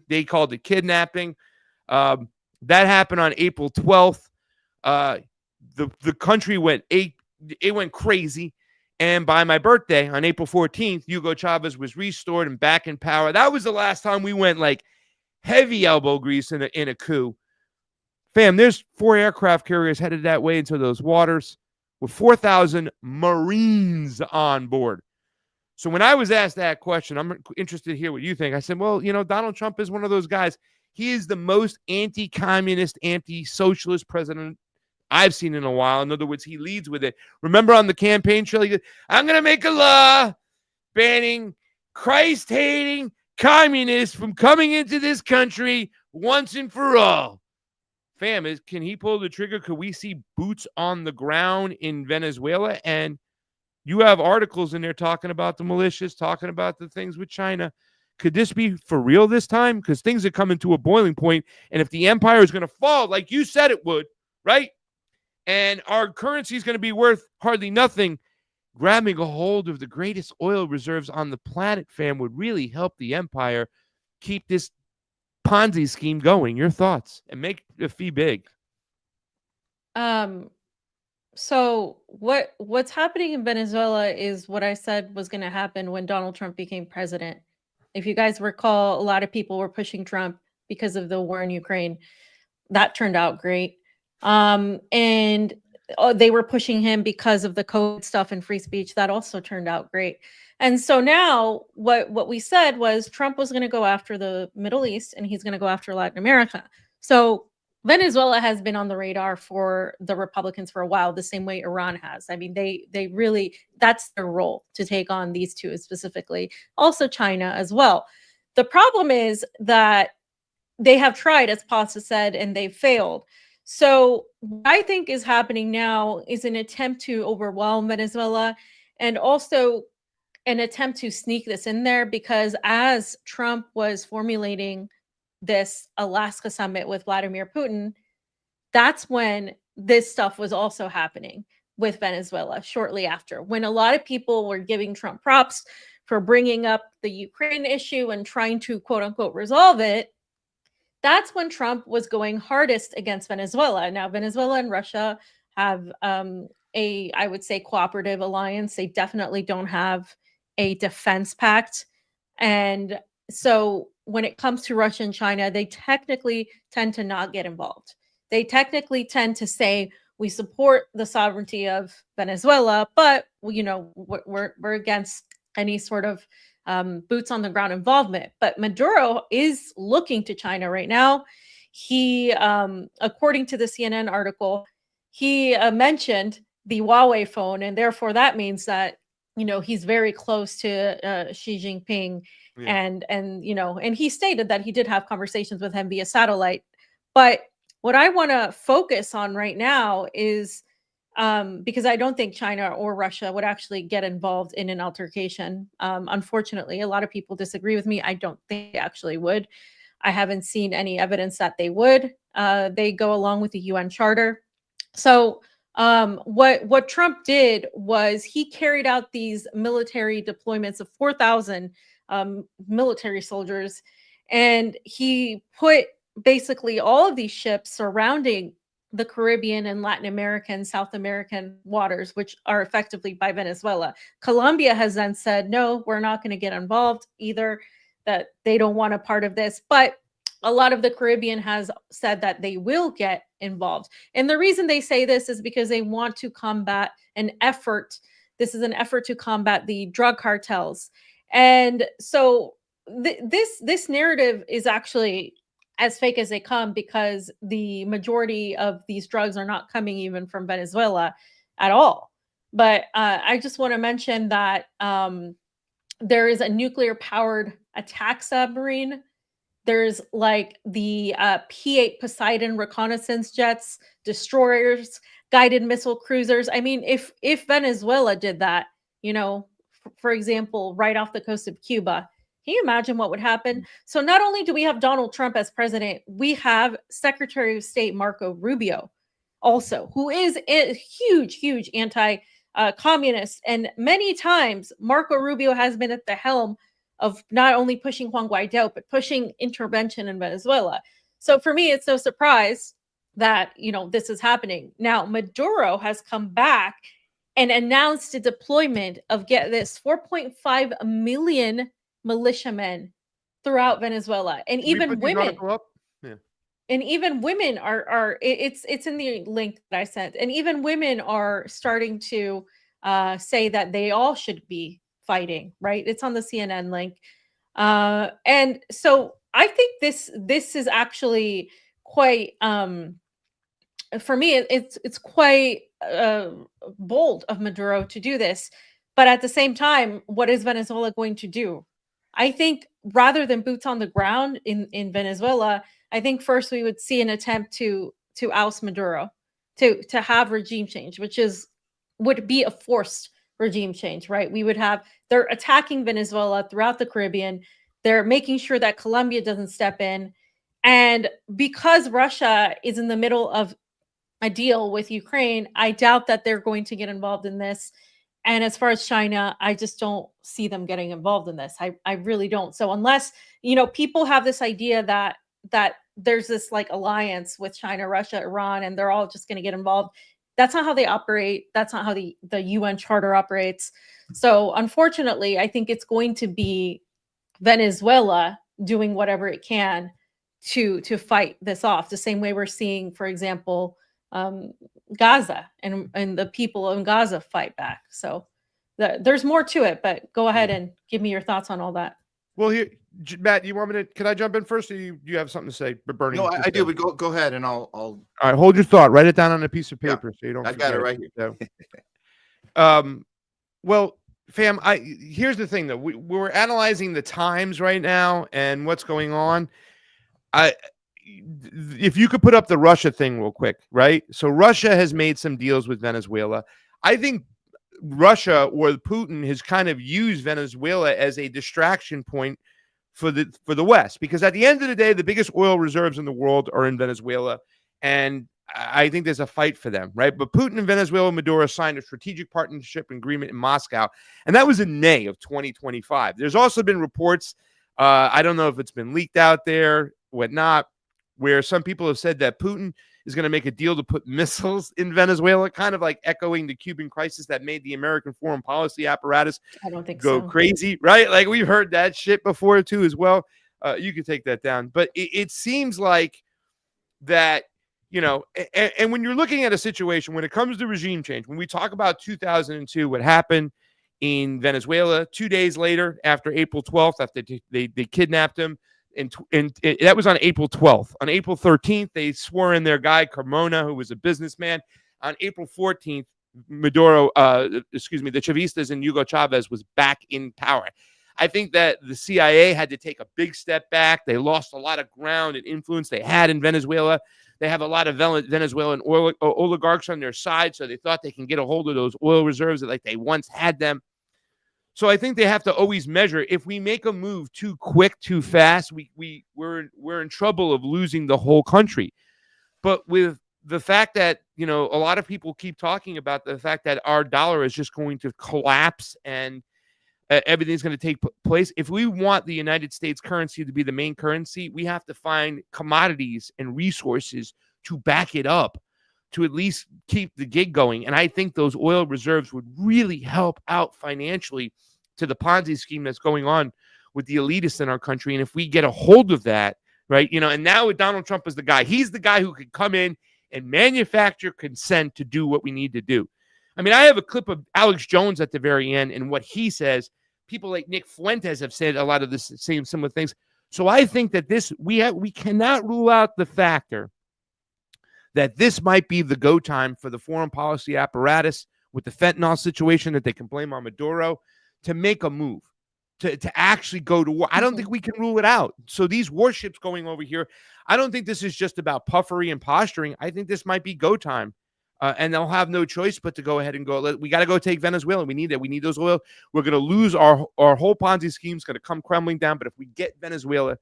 They called it kidnapping. That happened on April 12th. The country went crazy. And by my birthday, on April 14th, Hugo Chavez was restored and back in power. That was the last time we went like heavy elbow grease in a coup. Fam, there's 4 aircraft carriers headed that way into those waters with 4,000 Marines on board. So when I was asked that question, I'm interested to hear what you think. I said, well, Donald Trump is one of those guys. He is the most anti-communist, anti-socialist president I've seen in a while. In other words, he leads with it. Remember on the campaign trail, he goes, I'm going to make a law banning Christ-hating communists from coming into this country once and for all. Fam, can he pull the trigger? Could we see boots on the ground in Venezuela? And you have articles in there talking about the militias, talking about the things with China. Could this be for real this time? Because things are coming to a boiling point. And if the empire is going to fall, like you said it would, right? And our currency is going to be worth hardly nothing, grabbing a hold of the greatest oil reserves on the planet, fam, would really help the empire keep this Ponzi scheme going. Your thoughts, and make the fee big. So what's happening in Venezuela is what I said was going to happen when Donald Trump became president. If you guys recall, a lot of people were pushing Trump because of the war in Ukraine. That turned out great. And they were pushing him because of the COVID stuff and free speech. That also turned out great. And so now what we said was Trump was going to go after the Middle East and he's going to go after Latin America. So Venezuela has been on the radar for the Republicans for a while, the same way Iran has. I mean, they really, that's their role, to take on these two specifically. Also China as well. The problem is that they have tried, as Pasta said, and they failed. So what I think is happening now is an attempt to overwhelm Venezuela, and also an attempt to sneak this in there, because as Trump was formulating this Alaska summit with Vladimir Putin, that's when this stuff was also happening with Venezuela shortly after, when a lot of people were giving Trump props for bringing up the Ukraine issue and trying to quote unquote resolve it. That's when Trump was going hardest against Venezuela. Now, Venezuela and Russia have I would say, cooperative alliance. They definitely don't have a defense pact. And so when it comes to Russia and China, they technically tend to not get involved. They technically tend to say, we support the sovereignty of Venezuela, but we're against any sort of boots on the ground involvement. But Maduro is looking to China right now. He, according to the CNN article, he mentioned the Huawei phone, and therefore that means that he's very close to Xi Jinping. Yeah. And he stated that he did have conversations with him via satellite. But what I want to focus on right now is, because I don't think China or Russia would actually get involved in an altercation. Unfortunately, a lot of people disagree with me. I don't think they actually would. I haven't seen any evidence that they would. They go along with the UN Charter. So what Trump did was he carried out these military deployments of 4,000 military soldiers, and he put basically all of these ships surrounding the Caribbean and Latin American, South American waters, which are effectively by Venezuela. Colombia has then said, no, we're not going to get involved either, that they don't want a part of this. But a lot of the Caribbean has said that they will get involved. And the reason they say this is because they want to combat an effort. This is an effort to combat the drug cartels. And so this narrative is actually as fake as they come, because the majority of these drugs are not coming even from Venezuela at all. But I just want to mention that there is a nuclear powered attack submarine. There's like the P-8 Poseidon reconnaissance jets, destroyers, guided missile cruisers. I mean, if Venezuela did that, for example, right off the coast of Cuba, can you imagine what would happen? So not only do we have Donald Trump as president, we have Secretary of State Marco Rubio also, who is a huge anti-communist. And many times Marco Rubio has been at the helm of not only pushing Juan Guaido, but pushing intervention in Venezuela. So for me, it's no surprise that, this is happening. Now, Maduro has come back and announced a deployment of, get this, 4.5 million militiamen throughout Venezuela. And even women, and even women are it's in the link that I sent. And even women are starting to say that they all should be fighting, right? It's on the CNN link. And so I think this is actually quite for me it's quite bold of Maduro to do this. But at the same time, what is Venezuela going to do? I think rather than boots on the ground in Venezuela, I think first we would see an attempt to oust Maduro, to have regime change, which would be a forced regime change, right? We would have, they're attacking Venezuela throughout the Caribbean. They're making sure that Colombia doesn't step in. And because Russia is in the middle of a deal with Ukraine, I doubt that they're going to get involved in this. And as far as China, I just don't see them getting involved in this. I really don't. So unless, people have this idea that there's this like alliance with China, Russia, Iran, and they're all just going to get involved. That's not how they operate. That's not how the UN Charter operates. So unfortunately, I think it's going to be Venezuela doing whatever it can to fight this off. The same way we're seeing, for example, Gaza and the people in Gaza fight back. So there's more to it, but go ahead and give me your thoughts on all that. Well, here, Matt, you want me to? Can I jump in first, or you have something to say? Bernie, No, I do. But go ahead, and I'll. All right, hold your thought. Write it down on a piece of paper so you don't. I got it right here. So. Well, fam, here's the thing though. We're analyzing the times right now and what's going on. If you could put up the Russia thing real quick, right? So Russia has made some deals with Venezuela. I think Russia or Putin has kind of used Venezuela as a distraction point for the West, because at the end of the day, the biggest oil reserves in the world are in Venezuela, and I think there's a fight for them, right? But Putin and Venezuela, Maduro signed a strategic partnership agreement in Moscow, and that was in May of 2025. There's also been reports, I don't know if it's been leaked out there, whatnot, where some people have said that Putin is going to make a deal to put missiles in Venezuela, kind of like echoing the Cuban crisis that made the American foreign policy apparatus go crazy, right? Like we've heard that shit before too as well. You could take that down. But it seems like that, and when you're looking at a situation, when it comes to regime change, when we talk about 2002, what happened in Venezuela 2 days later after April 12th, after they kidnapped him, and that was on April 12th. On April 13th, they swore in their guy, Carmona, who was a businessman. On April 14th, Maduro, the Chavistas and Hugo Chavez was back in power. I think that the CIA had to take a big step back. They lost a lot of ground and influence they had in Venezuela. They have a lot of Venezuelan oligarchs on their side, so they thought they can get a hold of those oil reserves that like they once had them. So I think they have to always measure. If we make a move too quick, too fast, we're in trouble of losing the whole country. But with the fact that, a lot of people keep talking about the fact that our dollar is just going to collapse and everything's going to take place. If we want the United States currency to be the main currency, we have to find commodities and resources to back it up, to at least keep the gig going. And I think those oil reserves would really help out financially to the Ponzi scheme that's going on with the elitists in our country. And if we get a hold of that, right, and now with Donald Trump as the guy, he's the guy who could come in and manufacture consent to do what we need to do. I mean, I have a clip of Alex Jones at the very end, and what he says. People like Nick Fuentes have said a lot of the same similar things. So I think that we cannot rule out the factor that this might be the go time for the foreign policy apparatus with the fentanyl situation that they can blame on Maduro to make a move, to actually go to war. I don't think we can rule it out. So these warships going over here, I don't think this is just about puffery and posturing. I think this might be go time. And they'll have no choice but to go ahead and go. We got to go take Venezuela. We need it. We need those oil. We're going to lose our whole Ponzi scheme is going to come crumbling down. But if we get Venezuela,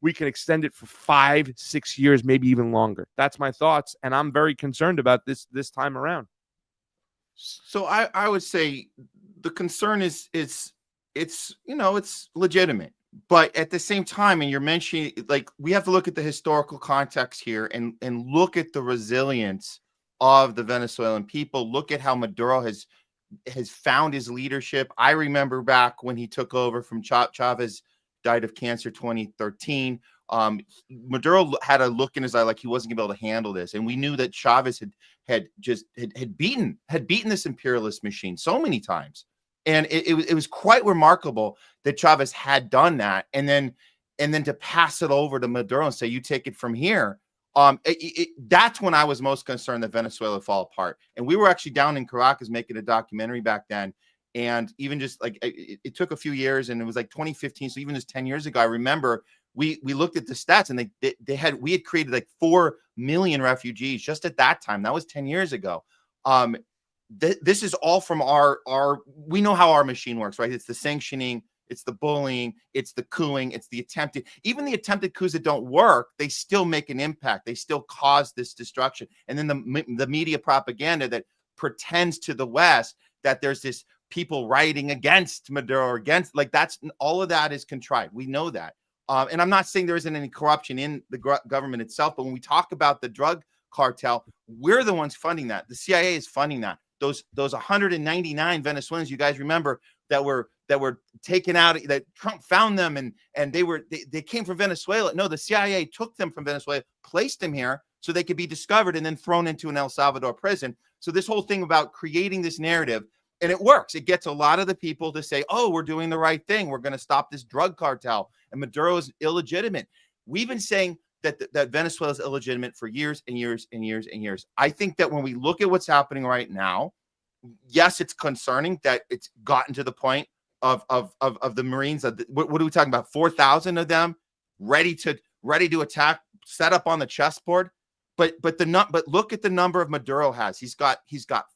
we can extend it for 5-6 years, maybe even longer. That's my thoughts, and I'm very concerned about this time around. So I would say the concern is it's legitimate, but at the same time, and you're mentioning, like, we have to look at the historical context here and look at the resilience of the Venezuelan people. Look at how Maduro has found his leadership. I remember back when he took over from Chavez, died of cancer 2013. Maduro had a look in his eye like he wasn't going to be able to handle this, and we knew that Chavez had beaten this imperialist machine so many times, and it was quite remarkable that Chavez had done that. And then and then to pass it over to Maduro and say, you take it from here. That's when I was most concerned that Venezuela would fall apart. And we were actually down in Caracas making a documentary back then. And even just like it took a few years, and it was like 2015. So even just 10 years ago, I remember we looked at the stats, and we had created like 4 million refugees just at that time. That was 10 years ago. This is all from we know how our machine works, right? It's the sanctioning, it's the bullying, it's the cooing, it's the even the attempted coups that don't work, they still make an impact. They still cause this destruction. And then the media propaganda that pretends to the West that there's this people rioting against Maduro or against, like, that's all of that is contrived. We know that. And I'm not saying there isn't any corruption in the government itself, but when we talk about the drug cartel, we're the ones funding that. The CIA is funding that. Those 199 Venezuelans, you guys remember, that were taken out, that Trump found them, and they came from Venezuela. No, the CIA took them from Venezuela, placed them here so they could be discovered and then thrown into an El Salvador prison. So this whole thing about creating this narrative, and it works. It gets a lot of the people to say, oh, we're doing the right thing. We're going to stop this drug cartel, and Maduro is illegitimate. We've been saying that Venezuela is illegitimate for years and years and years and years. I think that when we look at what's happening right now, yes, it's concerning that it's gotten to the point of the Marines. What are we talking about? 4,000 of them ready to attack, set up on the chessboard. But look at the number of Maduro has. He's got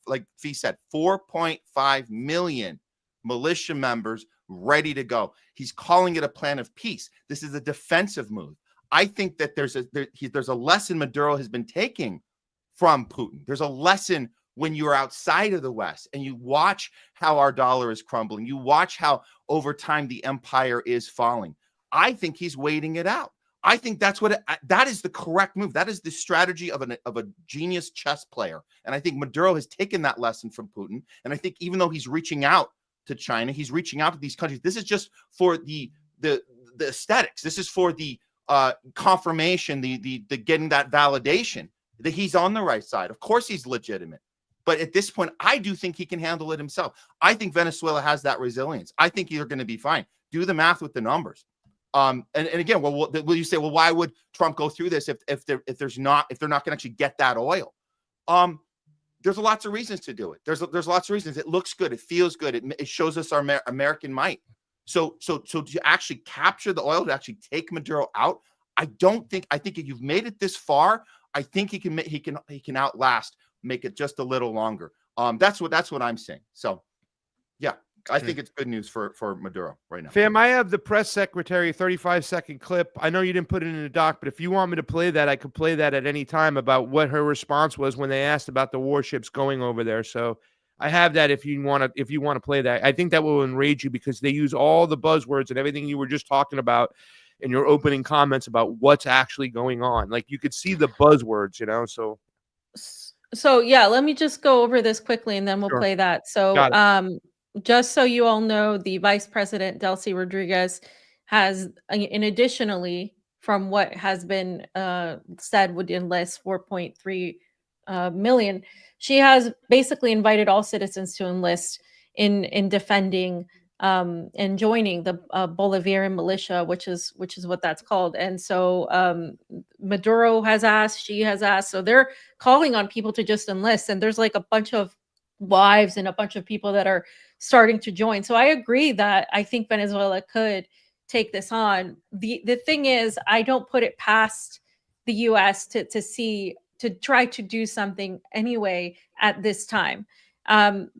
like Fee said, 4.5 million militia members ready to go. He's calling it a plan of peace. This is a defensive move. I think that there's a lesson Maduro has been taking from Putin. There's a lesson when you're outside of the West and you watch how our dollar is crumbling. You watch how over time the empire is falling. I think he's waiting it out. I think that is the correct move. That is the strategy of a genius chess player. And I think Maduro has taken that lesson from Putin. And I think even though he's reaching out to China, he's reaching out to these countries. This is just for the aesthetics. This is for the confirmation, the getting that validation that he's on the right side. Of course he's legitimate. But at this point, I do think he can handle it himself. I think Venezuela has that resilience. I think you're going to be fine. Do the math with the numbers. And again, will you say, well, why would Trump go through this if they're not going to actually get that oil? There's lots of reasons to do it. There's lots of reasons. It looks good. It feels good. It shows us our American might. So to actually capture the oil, to actually take Maduro out, I think if you've made it this far, I think he can outlast, make it just a little longer. That's what I'm saying. So yeah, I think it's good news for Maduro right now. Fam, I have the press secretary 35-second clip. I know you didn't put it in the doc, but if you want me to play that, I could play that at any time about what her response was when they asked about the warships going over there. So I have that if you want to play that. I think that will enrage you because they use all the buzzwords and everything you were just talking about in your opening comments about what's actually going on. Like you could see the buzzwords, So yeah, let me just go over this quickly and then we'll play that. So just so you all know, the Vice President Delcy Rodriguez has, and additionally, from what has been said, would enlist 4.3 million. She has basically invited all citizens to enlist in defending and joining the Bolivarian militia, which is what that's called. And so Maduro has asked, she has asked, so they're calling on people to just enlist. And there's like a bunch of wives and a bunch of people that are starting to join. So I agree that I think Venezuela could take this on. The thing is, I don't put it past the US to try to do something anyway at this time.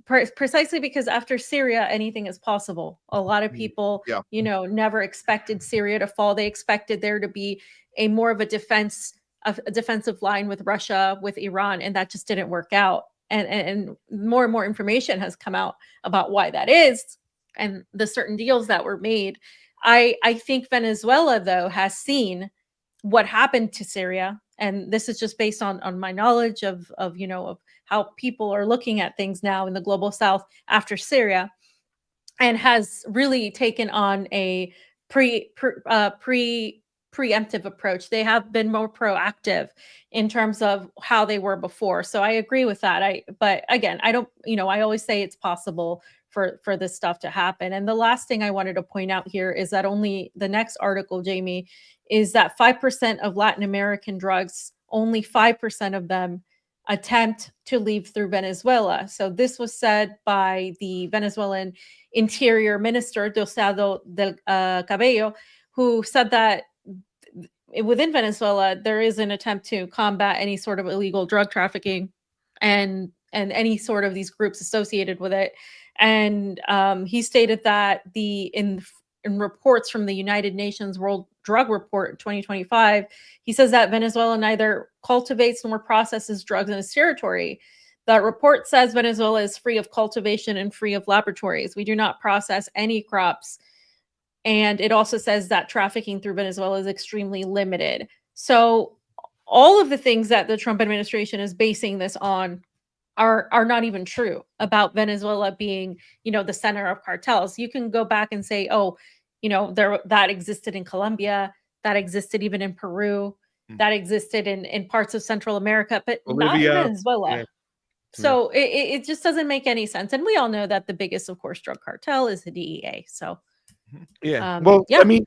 Precisely because after Syria, anything is possible. A lot of people, never expected Syria to fall. They expected there to be a more of a defensive line with Russia, with Iran, and that just didn't work out. And more and more information has come out about why that is and the certain deals that were made. I think Venezuela, though, has seen what happened to Syria. And this is just based on my knowledge of how people are looking at things now in the global South after Syria, and has really taken on a pre preemptive approach. They have been more proactive in terms of how they were before. So I agree with that. But again, I don't, I always say it's possible for this stuff to happen. And the last thing I wanted to point out here is that only the next article, Jayme, is that 5% of Latin American drugs, only 5% of them attempt to leave through Venezuela. So this was said by the Venezuelan Interior Minister, Diosdado del Cabello, who said that within Venezuela, there is an attempt to combat any sort of illegal drug trafficking and any sort of these groups associated with it. And he stated that in reports from the United Nations World Drug Report 2025, he says that Venezuela neither cultivates nor processes drugs in its territory. The report says Venezuela is free of cultivation and free of laboratories. We do not process any crops. And it also says that trafficking through Venezuela is extremely limited. So all of the things that the Trump administration is basing this on are not even true about Venezuela being, the center of cartels. You can go back and say, that existed in Colombia, that existed even in Peru, that existed in parts of Central America, but Bolivia, not in Venezuela. Yeah. So it just doesn't make any sense. And we all know that the biggest, of course, drug cartel is the DEA. So yeah. yeah. I mean,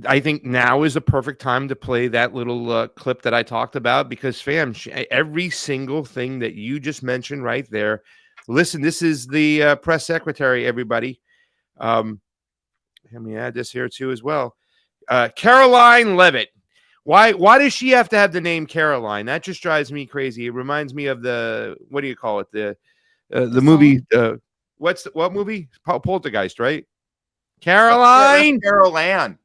I think now is the perfect time to play that little clip that I talked about, because fam, every single thing that you just mentioned right there. Listen, this is the press secretary, everybody. Let me add this here too as well. Caroline Levitt. Why does she have to have the name Caroline? That just drives me crazy. It reminds me of what do you call it? The movie. What movie? Poltergeist, right? Caroline. Caroline,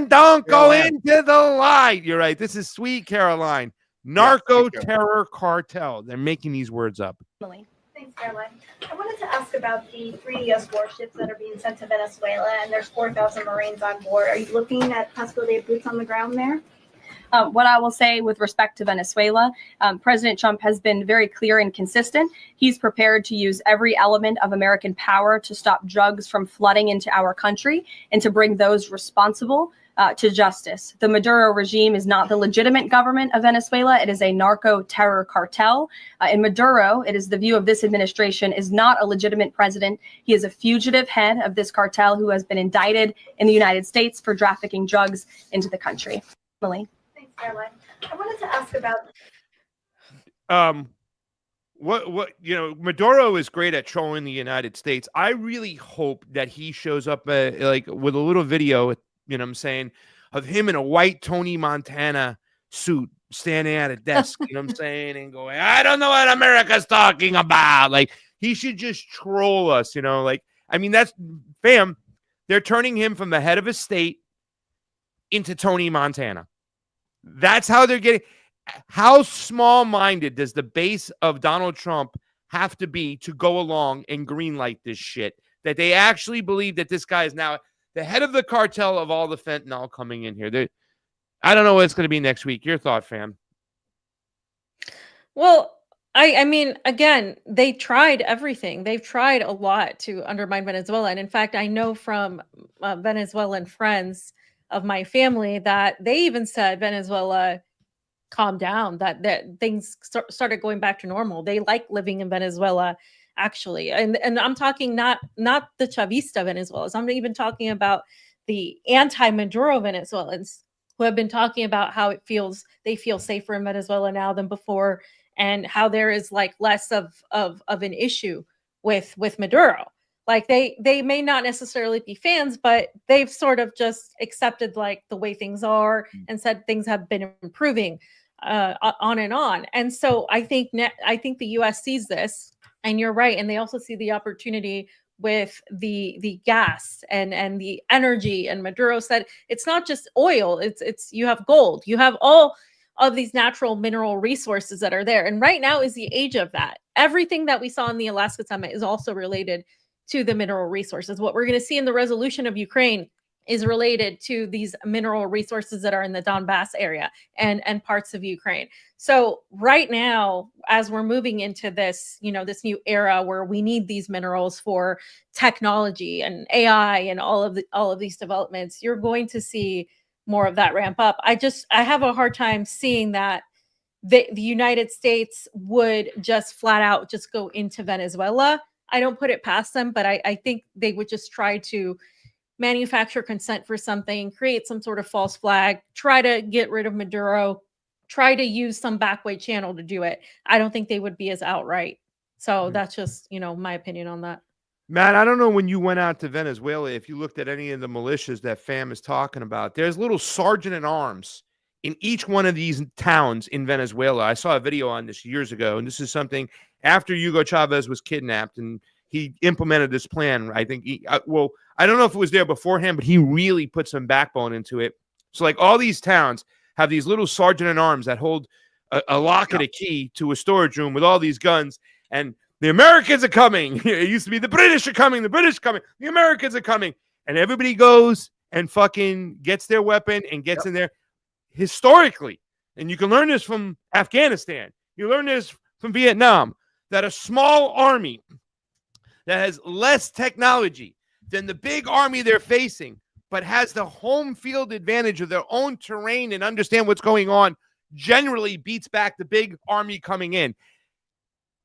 don't go into the light. You're right. This is sweet Caroline. Narco terror cartel. They're making these words up. Thanks, Caroline. I wanted to ask about the 3 U.S. warships that are being sent to Venezuela, and there's 4,000 Marines on board. Are you looking at possibility of boots on the ground there? What I will say with respect to Venezuela, President Trump has been very clear and consistent. He's prepared to use every element of American power to stop drugs from flooding into our country and to bring those responsible to justice. The Maduro regime is not the legitimate government of Venezuela. It is a narco terror cartel. In Maduro, it is the view of this administration, is not a legitimate president. He is a fugitive head of this cartel who has been indicted in the United States for trafficking drugs into the country. Emily. Caroline, I wanted to ask about Maduro is great at trolling the United States. I really hope that he shows up like with a little video, what I'm saying, of him in a white Tony Montana suit standing at a desk, what I'm saying, and going, I don't know what America's talking about. Like, he should just troll us, that's fam. They're turning him from the head of a state into Tony Montana. That's how they're getting. How small-minded does the base of Donald Trump have to be to go along and greenlight this shit? That they actually believe that this guy is now the head of the cartel of all the fentanyl coming in here. I don't know what it's going to be next week. Your thought, fam? Well, I mean, again, they tried everything. They've tried a lot to undermine Venezuela. And in fact, I know from Venezuelan friends of my family that they even said Venezuela calm down, that things started going back to normal. They like living in Venezuela, actually. And I'm talking not the Chavista Venezuelans. I'm even talking about the anti-Maduro Venezuelans who have been talking about how they feel safer in Venezuela now than before, and how there is like less of an issue with Maduro. Like they may not necessarily be fans, but they've sort of just accepted like the way things are and said things have been improving on and on. And so I think the U.S. sees this, and you're right, and they also see the opportunity with the gas and the energy. And Maduro said it's not just oil; it's you have gold, you have all of these natural mineral resources that are there. And right now is the age of that. Everything that we saw in the Alaska summit is also related to the mineral resources. What we're going to see in the resolution of Ukraine is related to these mineral resources that are in the Donbass area and parts of Ukraine. So right now, as we're moving into this, this new era where we need these minerals for technology and AI and all of these developments, you're going to see more of that ramp up. I have a hard time seeing that the United States would just flat out just go into Venezuela. I don't put it past them, but I think they would just try to manufacture consent for something, create some sort of false flag, try to get rid of Maduro, try to use some backway channel to do it. I don't think they would be as outright. So that's just, my opinion on that. Matt, I don't know when you went out to Venezuela, if you looked at any of the militias that FAM is talking about. There's little sergeant at arms in each one of these towns in Venezuela. I saw a video on this years ago, and this is something after Hugo Chavez was kidnapped and he implemented this plan. I think I don't know if it was there beforehand, but he really put some backbone into it. So like all these towns have these little sergeant at arms that hold a lock and a key to a storage room with all these guns, and the Americans are coming. It used to be the British are coming, the British are coming, the Americans are coming. And everybody goes and fucking gets their weapon and gets in there historically. And you can learn this from Afghanistan. You learn this from Vietnam, that a small army that has less technology than the big army they're facing, but has the home field advantage of their own terrain and understand what's going on, generally beats back the big army coming in.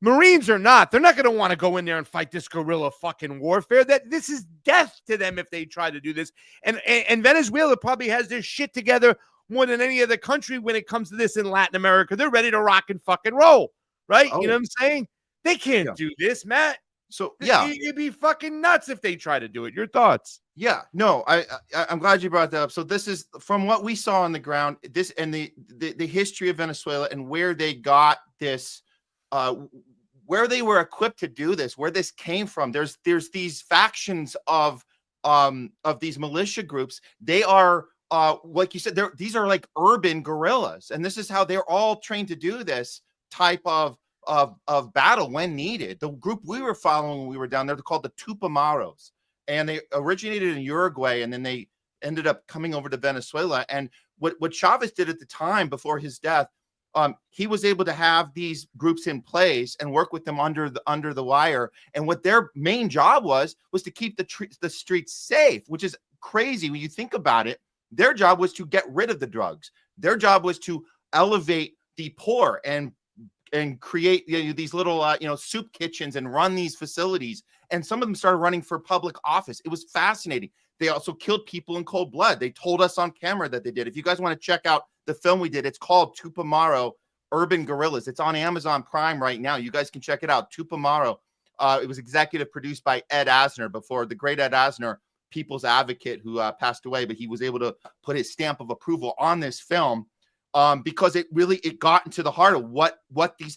Marines are not. They're not going to want to go in there and fight this guerrilla fucking warfare. This is death to them if they try to do this. And Venezuela probably has their shit together more than any other country when it comes to this in Latin America. They're ready to rock and fucking roll, right? You know what I'm saying? They can't do this, Matt. So it'd be fucking nuts if they try to do it. Your thoughts? Yeah, no, I'm glad you brought that up. So this is from what we saw on the ground. This and the history of Venezuela and where they got this, where they were equipped to do this, where this came from. There's these factions of these militia groups. They are like you said, these are like urban guerrillas, and this is how they're all trained to do this type of battle when needed. The group we were following when we were down there, they're called the Tupamaros, and they originated in Uruguay, and then they ended up coming over to Venezuela. And what Chavez did at the time before his death, he was able to have these groups in place and work with them under the wire. And what their main job was to keep the streets safe, which is crazy when you think about it. Their job was to get rid of the drugs. Their job was to elevate the poor and create these little soup kitchens and run these facilities. And some of them started running for public office. It was fascinating. They also killed people in cold blood. They told us on camera that they did. If you guys want to check out the film we did, it's called Tupamaro Urban Guerrillas. It's on Amazon Prime right now. You guys can check it out. Tupamaro. It was executive produced by Ed Asner, before the great Ed Asner, people's advocate, who passed away, but he was able to put his stamp of approval on this film. Because it got into the heart of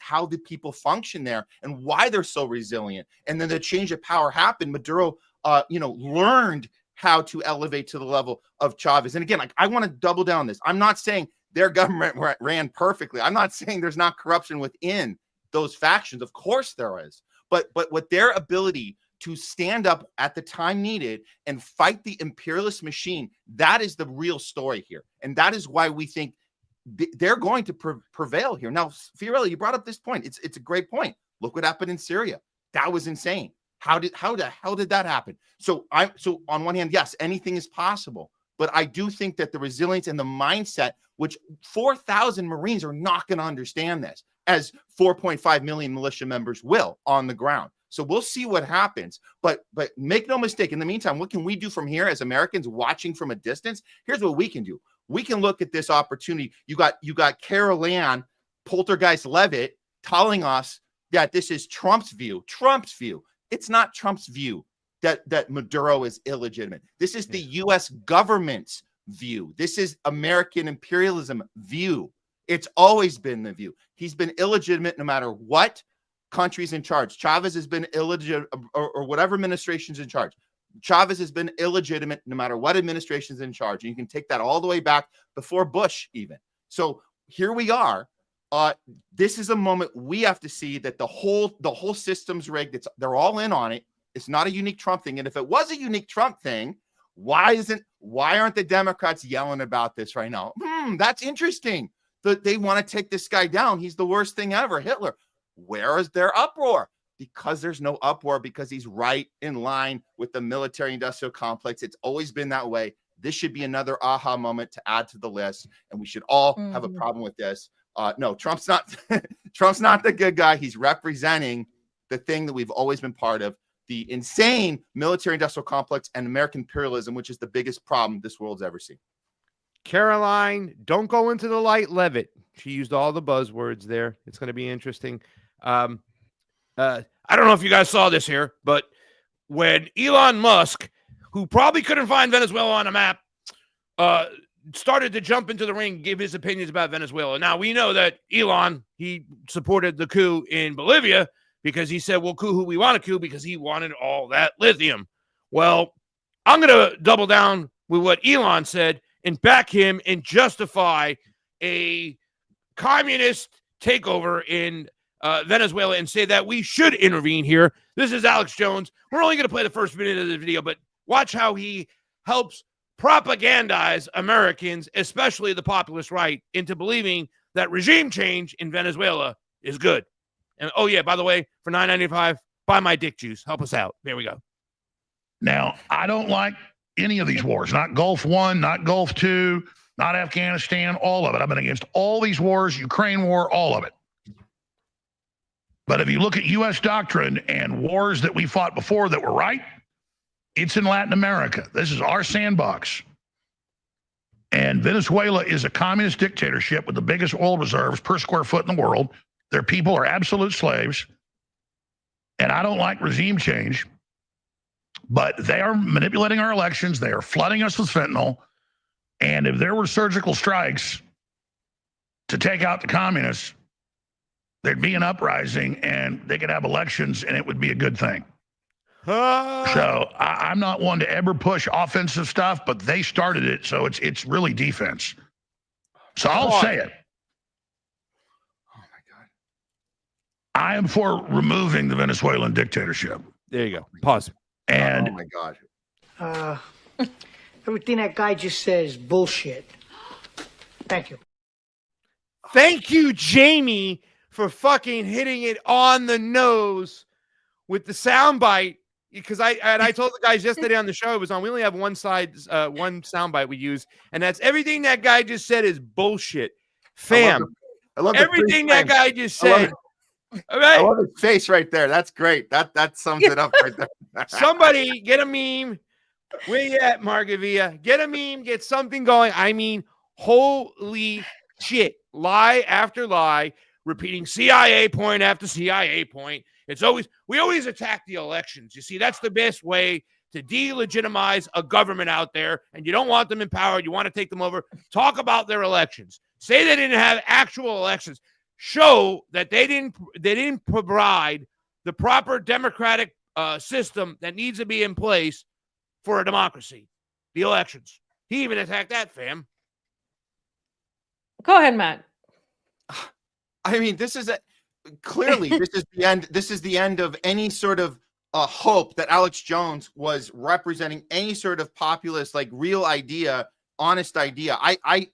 how the people function there and why they're so resilient. And then the change of power happened. Maduro, learned how to elevate to the level of Chavez. And again, I want to double down on this. I'm not saying their government ran perfectly. I'm not saying there's not corruption within those factions. Of course there is. But with their ability to stand up at the time needed and fight the imperialist machine, that is the real story here. And that is why we think they're going to prevail here. Now, Fiorella, you brought up this point. It's a great point. Look what happened in Syria. That was insane. How did that happen? So on one hand, yes, anything is possible, but I do think that the resilience and the mindset, which 4,000 Marines are not going to understand this, as 4.5 million militia members will on the ground. So we'll see what happens, but make no mistake. In the meantime, what can we do from here as Americans watching from a distance? Here's what we can do. We can look at this opportunity. You got Carol Ann Poltergeist Levitt telling us that this is Trump's view. Trump's view. It's not Trump's view that Maduro is illegitimate. This is the U.S. government's view. This is American imperialism view. It's always been the view. He's been illegitimate no matter what country's in charge. Chavez has been illegitimate, or whatever administration's in charge. Chavez has been illegitimate no matter what administration's in charge. And you can take that all the way back before Bush even. So here we are. This is a moment we have to see that the whole system's rigged. They're all in on it. It's not a unique Trump thing. And if it was a unique Trump thing, Why aren't the Democrats yelling about this right now? That's interesting. They want to take this guy down. He's the worst thing ever, Hitler. Where is their uproar? Because there's no uproar, because he's right in line with the military-industrial complex. It's always been that way. This should be another aha moment to add to the list, and we should all have a problem with this. No, Trump's not Trump's not the good guy. He's representing the thing that we've always been part of, the insane military-industrial complex and American imperialism, which is the biggest problem this world's ever seen. Caroline, don't go into the light, Levitt. She used all the buzzwords there. It's going to be interesting. I don't know if you guys saw this here, but when Elon Musk, who probably couldn't find Venezuela on a map, started to jump into the ring, give his opinions about Venezuela. Now, we know that Elon, he supported the coup in Bolivia because he said, we'll coup who we want to coup, because he wanted all that lithium. Well, I'm going to double down with what Elon said and back him and justify a communist takeover in Venezuela and say that we should intervene here. This is Alex Jones. We're only going to play the first minute of the video, but watch how he helps propagandize Americans, especially the populist right, into believing that regime change in Venezuela is good. And oh yeah, by the way, for $9.95, buy my dick juice. Help us out. There we go. Now, I don't like any of these wars, not Gulf War, not Gulf II, not Afghanistan, all of it. I've been against all these wars, Ukraine war, all of it. But if you look at U.S. doctrine and wars that we fought before that were right, it's in Latin America. This is our sandbox. And Venezuela is a communist dictatorship with the biggest oil reserves per square foot in the world. Their people are absolute slaves. And I don't like regime change, but they are manipulating our elections. They are flooding us with fentanyl. And if there were surgical strikes to take out the communists, there'd be an uprising and they could have elections and it would be a good thing. So I'm not one to ever push offensive stuff, but they started it, so it's really defense. So I'll say it. Oh my God. I am for removing the Venezuelan dictatorship. There you go. Pause. And oh my God. Everything that guy just said is bullshit. Thank you. Thank you, Jayme, for fucking hitting it on the nose with the soundbite. Because I told the guys yesterday on the show it was on. We only have one soundbite we use, and that's everything that guy just said is bullshit. Fam, I love everything that guy just said. All right? I love his face right there. That's great. That sums it up right there. Somebody get a meme. Where you at, Margavia? Get a meme. Get something going. I mean, holy shit! Lie after lie, repeating CIA point after CIA point. We always attack the elections. You see, that's the best way to delegitimize a government out there, and you don't want them empowered. You want to take them over. Talk about their elections. Say they didn't have actual elections. Show that they didn't provide the proper democratic system that needs to be in place for a democracy. The elections. He even attacked that, fam. Go ahead, Matt. I mean, clearly this is the end. This is the end of any sort of hope that Alex Jones was representing any sort of populist, like real idea, honest idea. I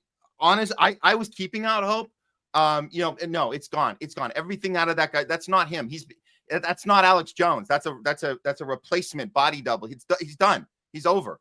was keeping out hope. No, it's gone. It's gone. Everything out of that guy. That's not him. That's not Alex Jones. That's a replacement body double. He's done. He's over.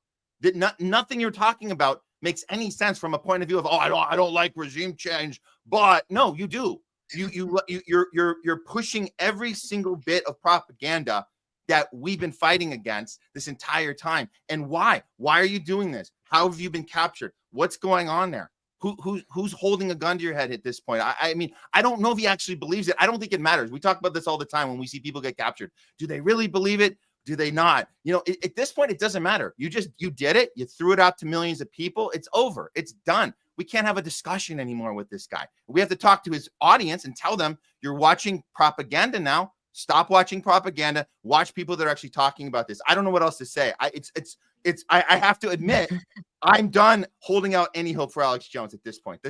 Nothing you're talking about makes any sense from a point of view of, I don't like regime change, but no, you do. You're pushing every single bit of propaganda that we've been fighting against this entire time. And why? Why are you doing this? How have you been captured? What's going on there? Who's holding a gun to your head at this point? I mean, I don't know if he actually believes it. I don't think it matters. We talk about this all the time when we see people get captured. Do they really believe it? Do they not? At this point, it doesn't matter. You did it. You threw it out to millions of people. It's over. It's done. We can't have a discussion anymore with this guy. We have to talk to his audience and tell them, you're watching propaganda now. Stop watching propaganda. Watch people that are actually talking about this. I don't know what else to say. I have to admit, I'm done holding out any hope for Alex Jones at this point.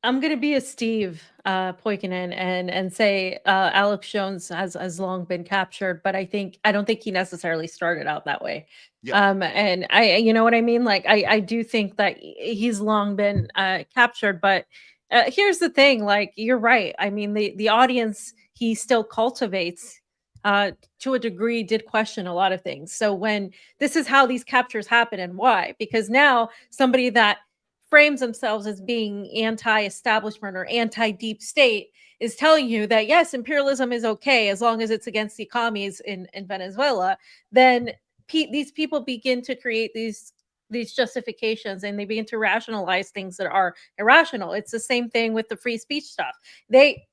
I'm gonna be a Steve Poikonen and say Alex Jones has long been captured, but I don't think he necessarily started out that way. Yeah. And you know what I mean? Like I do think that he's long been captured, but here's the thing: like you're right. I mean, the audience he still cultivates to a degree did question a lot of things. So when this is how these captures happen and why, because now somebody that frames themselves as being anti-establishment or anti-deep state is telling you that yes, imperialism is okay as long as it's against the commies in Venezuela, then these people begin to create these justifications and they begin to rationalize things that are irrational. It's the same thing with the free speech stuff.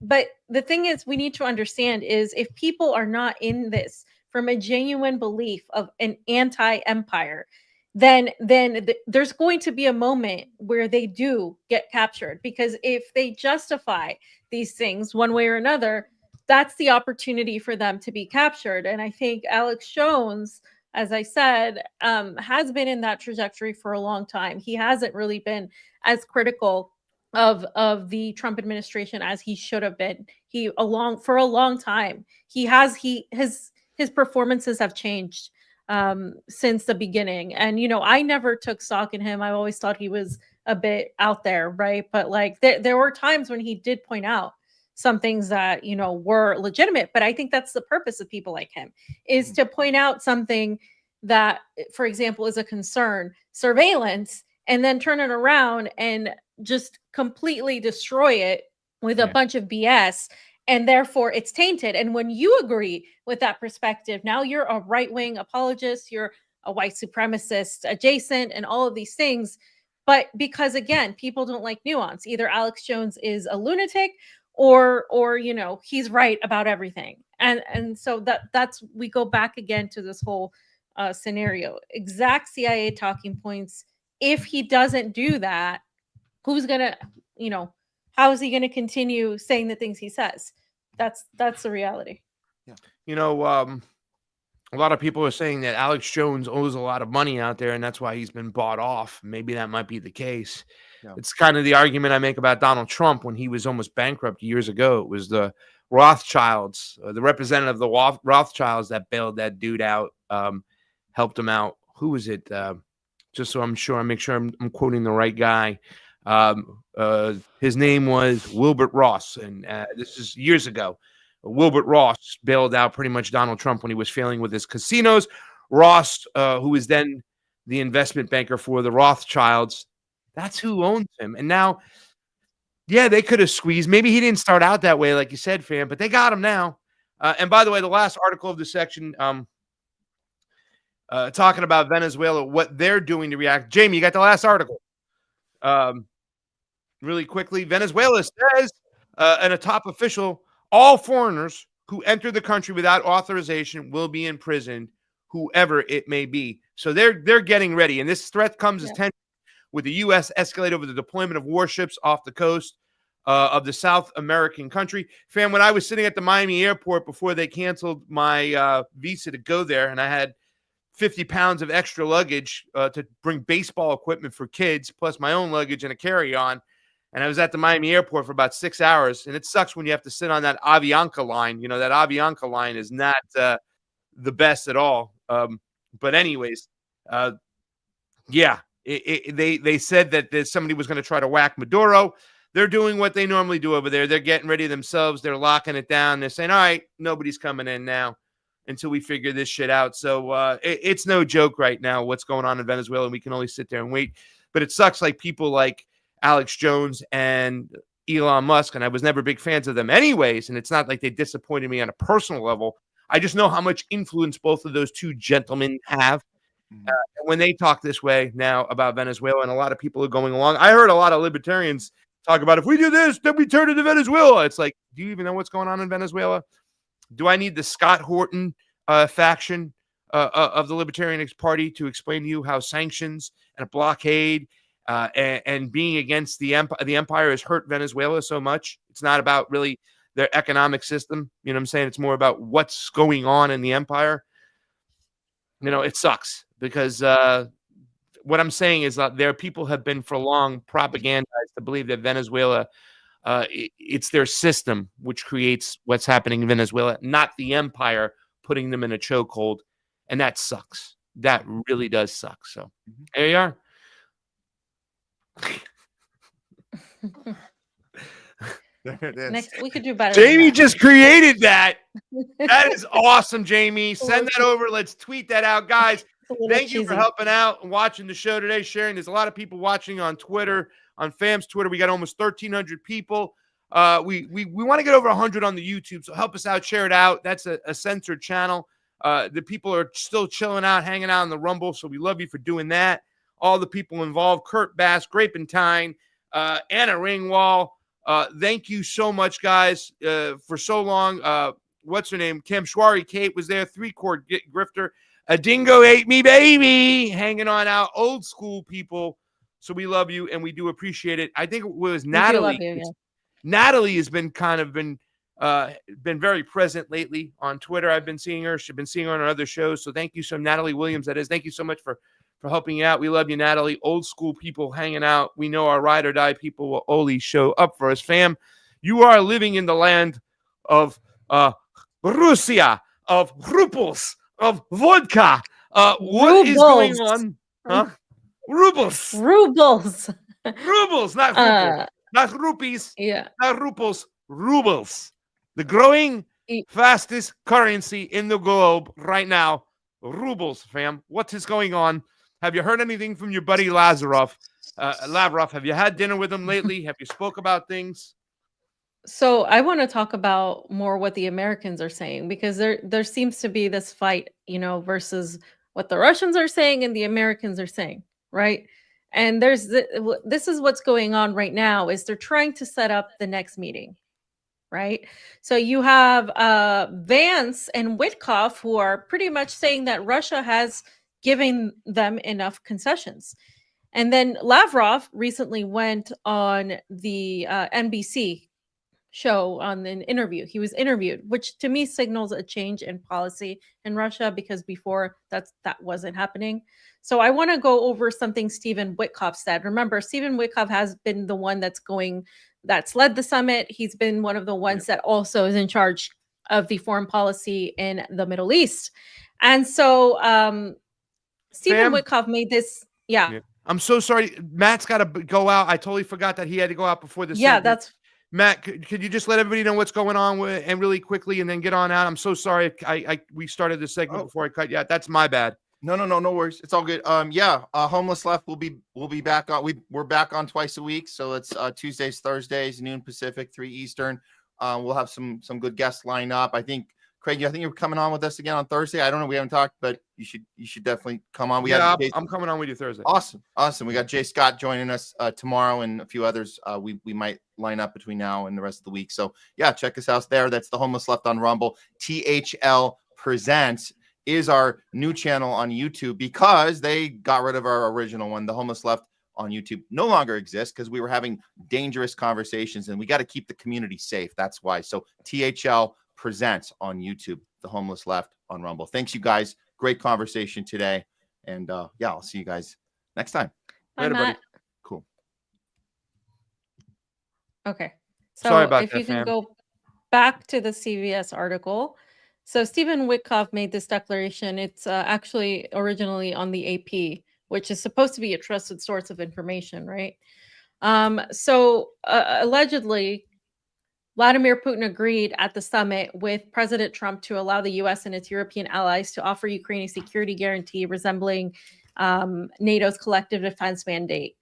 But the thing is, we need to understand is if people are not in this from a genuine belief of an anti-empire, then there's going to be a moment where they do get captured, because if they justify these things one way or another, that's the opportunity for them to be captured. And I think Alex Jones, as I said, has been in that trajectory for a long time. He hasn't really been as critical of the Trump administration as he should have been. For a long time, his performances have changed since the beginning. And I never took stock in him. I always thought he was a bit out there, right? But like there were times when he did point out some things that were legitimate. But I think that's the purpose of people like him, is to point out something that, for example, is a concern, surveillance, and then turn it around and just completely destroy it with a bunch of BS. And therefore it's tainted. And when you agree with that perspective, now you're a right-wing apologist, you're a white supremacist adjacent, and all of these things. But because again, people don't like nuance. Either Alex Jones is a lunatic or he's right about everything. And so that's we go back again to this whole scenario. Exact CIA talking points. If he doesn't do that, who's gonna, how is he going to continue saying the things he says? That's the reality. Yeah. A lot of people are saying that Alex Jones owes a lot of money out there, and that's why he's been bought off. Maybe that might be the case. Yeah. It's kind of the argument I make about Donald Trump when he was almost bankrupt years ago. It was the Rothschilds, the representative of the Rothschilds that bailed that dude out, helped him out. Who was it? Just so I'm sure, make sure I'm quoting the right guy. His name was Wilbur Ross, and this is years ago. Wilbur Ross bailed out pretty much Donald Trump when he was failing with his casinos. Ross, who was then the investment banker for the Rothschilds, that's who owns him. And now, yeah, they could have squeezed. Maybe he didn't start out that way, like you said, fam, but they got him now. And by the way, the last article of the section, talking about Venezuela, what they're doing to react. Jayme, you got the last article. Really quickly, Venezuela says, and a top official, all foreigners who enter the country without authorization will be imprisoned, whoever it may be. So they're getting ready. And this threat comes as tension with the U.S. escalate over the deployment of warships off the coast of the South American country. Fam, when I was sitting at the Miami airport before they canceled my visa to go there, and I had 50 pounds of extra luggage to bring baseball equipment for kids, plus my own luggage and a carry-on. And I was at the Miami airport for about 6 hours. And it sucks when you have to sit on that Avianca line. That Avianca line is not the best at all. But anyways, yeah, they said that somebody was going to try to whack Maduro. They're doing what they normally do over there. They're getting ready themselves. They're locking it down. They're saying, all right, nobody's coming in now until we figure this shit out. So it's no joke right now what's going on in Venezuela. And we can only sit there and wait. But it sucks like people like Alex Jones and Elon Musk, and I was never big fans of them anyways, and it's not like they disappointed me on a personal level. I just know how much influence both of those two gentlemen have. When they talk this way now about Venezuela, and a lot of people are going along. I heard a lot of libertarians talk about, if we do this, then we turn into Venezuela. It's like, do you even know what's going on in Venezuela? Do I need the Scott Horton faction of the Libertarian Party to explain to you how sanctions and a blockade and being against the empire has hurt Venezuela so much? It's not about really their economic system. You know what I'm saying? It's more about what's going on in the empire. It sucks because what I'm saying is that there people have been for long propagandized to believe that Venezuela, it's their system which creates what's happening in Venezuela, not the empire putting them in a chokehold, and that sucks. That really does suck. So there you are. There it is. Next, we could do better. than Jayme that. just created that. That is awesome, Jayme. Send that over. Let's tweet that out, guys. It's a little Thank you for cheesy. helping out and watching the show today, sharing. There's a lot of people watching on Twitter, on FAM's Twitter. We got almost 1,300 people. We want to get over 100 on the YouTube, so help us out, share it out. That's a censored channel. The people are still chilling out, hanging out on the Rumble, so we love you for doing that. All the people involved, Kurt Bass, Grapentine, Anna Ringwall. Thank you so much, guys, for so long. What's her name? Kim Schwari, Kate was there. 3-Chord Grifter. A dingo ate me, baby. Hanging on out. Old school people. So we love you, and we do appreciate it. I think it was Natalie. We do love you, yeah. Natalie has been been very present lately on Twitter. I've been seeing her. She's been seeing her on other shows. So thank you so Natalie Williams, that is. Thank you so much for helping out. We love you, Natalie. Old school people hanging out. We know our ride or die people will always show up for us, fam. You are living in the land of Russia, of rubles, of vodka. What is going on? Huh? Rubles. Rubles. Rubles, not rubles. Not rupees. Yeah. Not rubles. Rubles. The growing fastest currency in the globe right now. Rubles, fam. What is going on? Have you heard anything from your buddy Lavrov? Have you had dinner with him lately? Have you spoke about things? So I want to talk about more what the Americans are saying, because there seems to be this fight, versus what the Russians are saying and the Americans are saying, right? And this is what's going on right now, is they're trying to set up the next meeting, right? So you have Vance and Witkoff, who are pretty much saying that Russia has given them enough concessions. And then Lavrov recently went on the NBC show on an interview. He was interviewed, which to me signals a change in policy in Russia, because before that wasn't happening. So I want to go over something Stephen Witkoff said. Remember, Stephen Witkoff has been the one that's led the summit. He's been one of the ones that also is in charge of the foreign policy in the Middle East. And so Stephen Witkoff made this. Yeah. I'm so sorry. Matt's got to go out. I totally forgot that he had to go out before this. Yeah, segment. that's Matt, could you just let everybody know what's going on and really quickly, and then get on out? I'm so sorry. We started this segment before I cut you out. That's my bad. No worries. It's all good. Homeless Left will be back on. We're back on twice a week, so it's Tuesdays, Thursdays, noon Pacific, 3 Eastern. We'll have some good guests lined up. I think Craig, I think you're coming on with us again on Thursday. I don't know, we haven't talked, but you should definitely come on. I'm coming on with you Thursday. Awesome. We got Jay Scott joining us tomorrow, and a few others. We might line up between now and the rest of the week. So yeah, check us out there. That's the Homeless Left on Rumble. THL Presents is our new channel on YouTube, because they got rid of our original one. The Homeless Left on YouTube no longer exists because we were having dangerous conversations, and we got to keep the community safe. That's why. So THL Presents on YouTube, the Homeless Left on Rumble. Thanks, you guys. Great conversation today. And I'll see you guys next time. Bye, Matt. Cool. Okay. So Sorry about if that, you can fam. go back to the CVS article. So Stephen Witkoff made this declaration. It's actually originally on the AP, which is supposed to be a trusted source of information, right? Allegedly, Vladimir Putin agreed at the summit with President Trump to allow the U.S. and its European allies to offer Ukraine a security guarantee resembling NATO's collective defense mandate,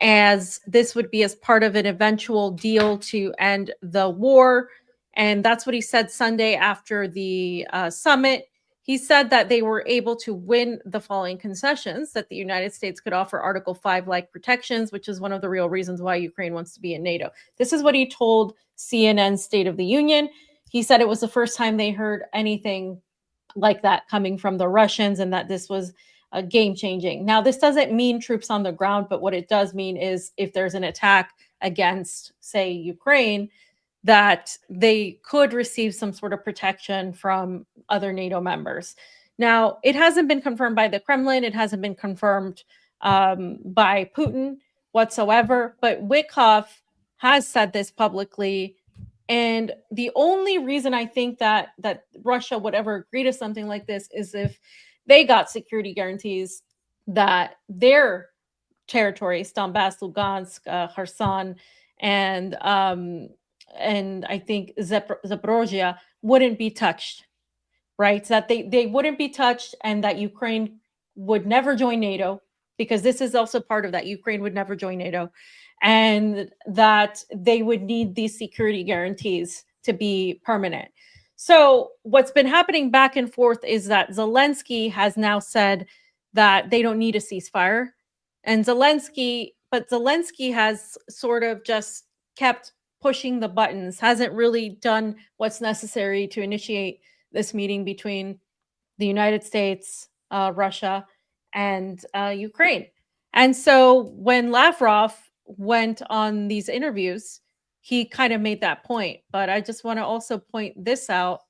as this would be as part of an eventual deal to end the war. And that's what he said Sunday after the summit. He said that they were able to win the following concessions: that the United States could offer Article 5-like protections, which is one of the real reasons why Ukraine wants to be in NATO. This is what he told CNN State of the Union. He said it was the first time they heard anything like that coming from the Russians, and that this was game-changing. Now, this doesn't mean troops on the ground, but what it does mean is if there's an attack against, say, Ukraine, that they could receive some sort of protection from other NATO members. Now, it hasn't been confirmed by the Kremlin. It hasn't been confirmed by Putin whatsoever. But Witkoff has said this publicly. And the only reason I think that Russia would ever agree to something like this is if they got security guarantees that their territories, Donbass, Lugansk, Kherson, and I think Zaporozhye wouldn't be touched, right? So that they wouldn't be touched, and that Ukraine would never join NATO, because this is also part of that. Ukraine would never join NATO, and that they would need these security guarantees to be permanent. So what's been happening back and forth is that Zelensky has now said that they don't need a ceasefire. And Zelensky has sort of just kept pushing the buttons, hasn't really done what's necessary to initiate this meeting between the United States, Russia, and Ukraine. And so when Lavrov went on these interviews, he kind of made that point. But I just want to also point this out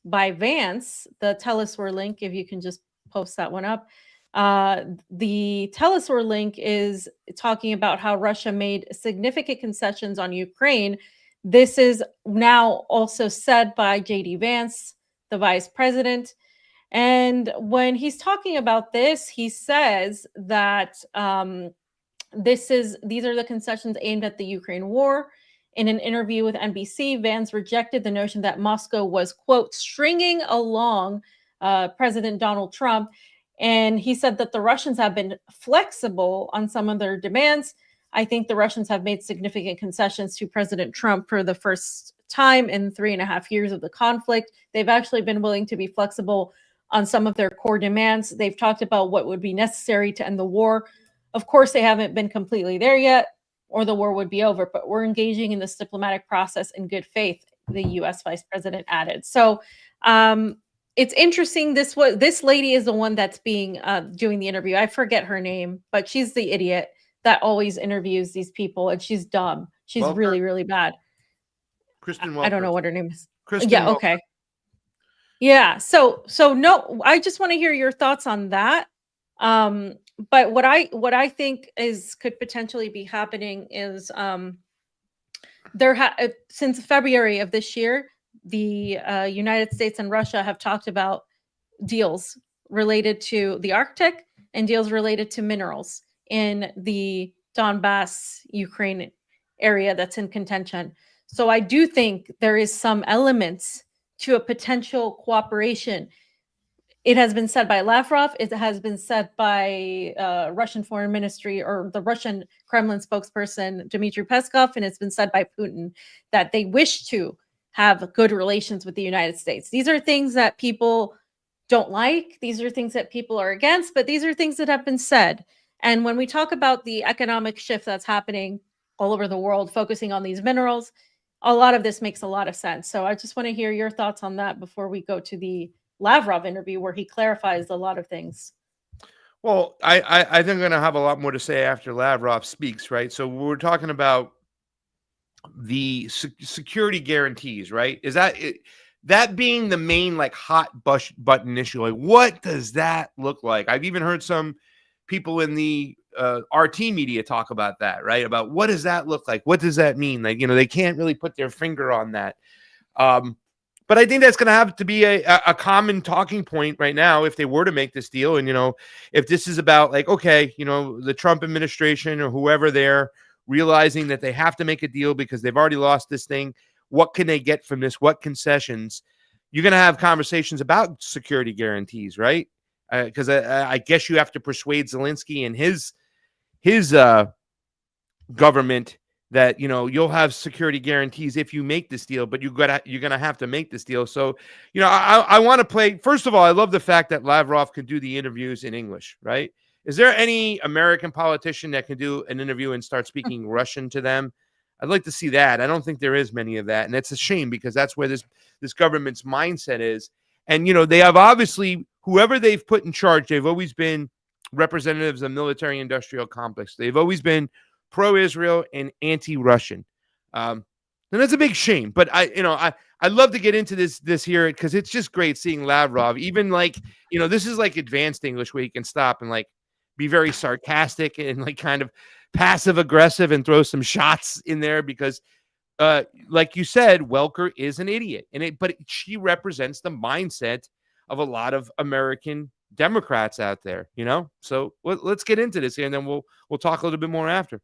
by Vance, the Telesur link, if you can just post that one up. The Telesur link is talking about how Russia made significant concessions on Ukraine. This is now also said by J.D. Vance, the vice president. And when he's talking about this, he says that these are the concessions aimed at the Ukraine war. In an interview with NBC, Vance rejected the notion that Moscow was, quote, stringing along President Donald Trump. And he said that the Russians have been flexible on some of their demands. I think the Russians have made significant concessions to President Trump for the first time in 3.5 years of the conflict. They've actually been willing to be flexible on some of their core demands. They've talked about what would be necessary to end the war. Of course, they haven't been completely there yet, or the war would be over, but we're engaging in this diplomatic process in good faith, the U.S. vice president added. So it's interesting. This lady is the one that's being doing the interview. I forget her name, but she's the idiot that always interviews these people, and she's dumb. She's Welker? really, really bad. Kristen I don't Welker. know what her name is. Kristen Yeah, Welker. okay. Yeah, so no, I just want to hear your thoughts on that. But what I think could potentially be happening is since February of this year, the United States and Russia have talked about deals related to the Arctic and deals related to minerals in the Donbass, Ukraine area that's in contention. So I do think there is some elements to a potential cooperation. It has been said by Lavrov. It has been said by Russian Foreign Ministry or the Russian Kremlin spokesperson, Dmitry Peskov, and it's been said by Putin that they wish to have good relations with the United States. These are things that people don't like. These are things that people are against, but these are things that have been said. And when we talk about the economic shift that's happening all over the world, focusing on these minerals, a lot of this makes a lot of sense. So I just want to hear your thoughts on that before we go to the Lavrov interview, where he clarifies a lot of things. Well, I think I'm going to have a lot more to say after Lavrov speaks, right? So we're talking about the security guarantees, right? Is that being the main like hot button issue? Like, what does that look like? I've even heard some people in the RT media talk about that, right? About what does that look like? What does that mean? Like, they can't really put their finger on that. But I think that's going to have to be a common talking point right now if they were to make this deal. And, if this is about like, okay, the Trump administration or whoever they're realizing that they have to make a deal because they've already lost this thing. What can they get from this? What concessions? You're going to have conversations about security guarantees, right? Because I guess you have to persuade Zelensky and his government that you'll have security guarantees if you make this deal, but you're gonna have to make this deal. So I want to play. First of all, I love the fact that Lavrov can do the interviews in English, right? Is there any American politician that can do an interview and start speaking Russian to them? I'd like to see that. I don't think there is many of that, and it's a shame because that's where this government's mindset is. And they have obviously, whoever they've put in charge, they've always been representatives of the military-industrial complex. They've always been pro-Israel and anti-Russian. And that's a big shame. But I'd love to get into this here because it's just great seeing Lavrov. Even like, this is like advanced English where you can stop and like be very sarcastic and like kind of passive aggressive and throw some shots in there because like you said, Welker is an idiot, but she represents the mindset of a lot of American Democrats out there, you know. So let's get into this here, and then we'll talk a little bit more after.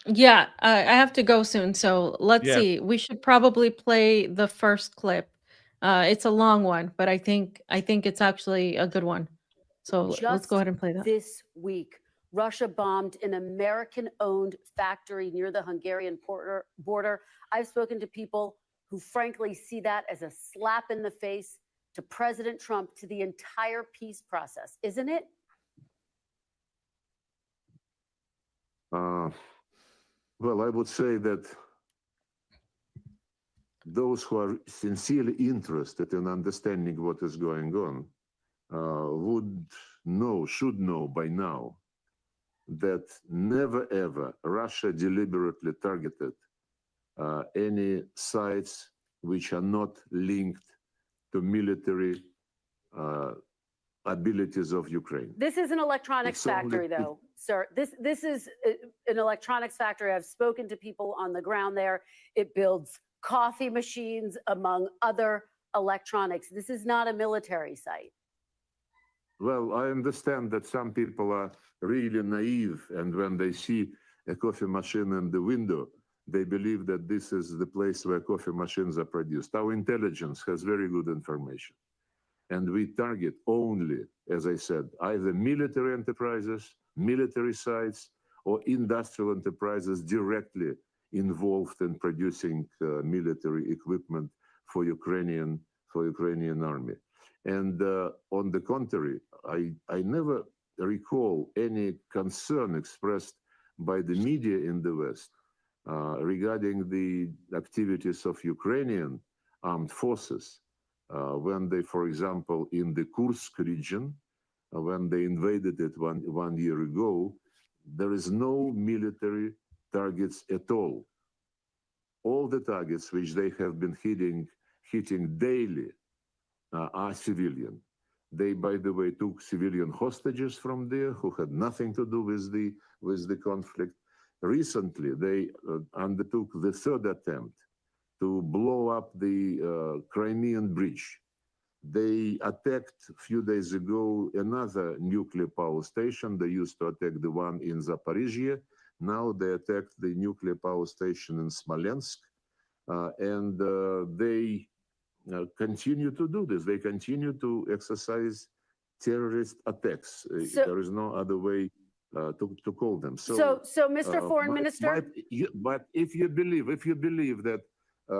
Yeah, I have to go soon, so let's Yeah. see. We should probably play the first clip. It's a long one, but I think it's actually a good one. So let's go ahead and play that. This week, Russia bombed an American-owned factory near the Hungarian border. I've spoken to people who frankly see that as a slap in the face to President Trump, to the entire peace process, isn't it? Well, I would say that those who are sincerely interested in understanding what is going on should know by now that never ever Russia deliberately targeted any sites which are not linked to military abilities of Ukraine. This is an electronics factory, though, sir. This is an electronics factory. I've spoken to people on the ground there. It builds coffee machines, among other electronics. This is not a military site. Well, I understand that some people are really naive, and when they see a coffee machine in the window, they believe that this is the place where coffee machines are produced. Our intelligence has very good information. And we target only, as I said, either military enterprises, military sites, or industrial enterprises directly involved in producing military equipment for Ukrainian army. And on the contrary, I never recall any concern expressed by the media in the West regarding the activities of Ukrainian armed forces when they, for example, in the Kursk region, when they invaded it one year ago, there is no military targets at all. All the targets which they have been hitting daily are civilian. They, by the way, took civilian hostages from there who had nothing to do with the conflict. Recently, they undertook the third attempt to blow up the Crimean bridge. They attacked a few days ago another nuclear power station. They used to attack the one in Zaporizhia. Now they attacked the nuclear power station in Smolensk. And they continue to do this. They continue to exercise terrorist attacks. There is no other way to call them. So Mr. Foreign Minister? But if you believe that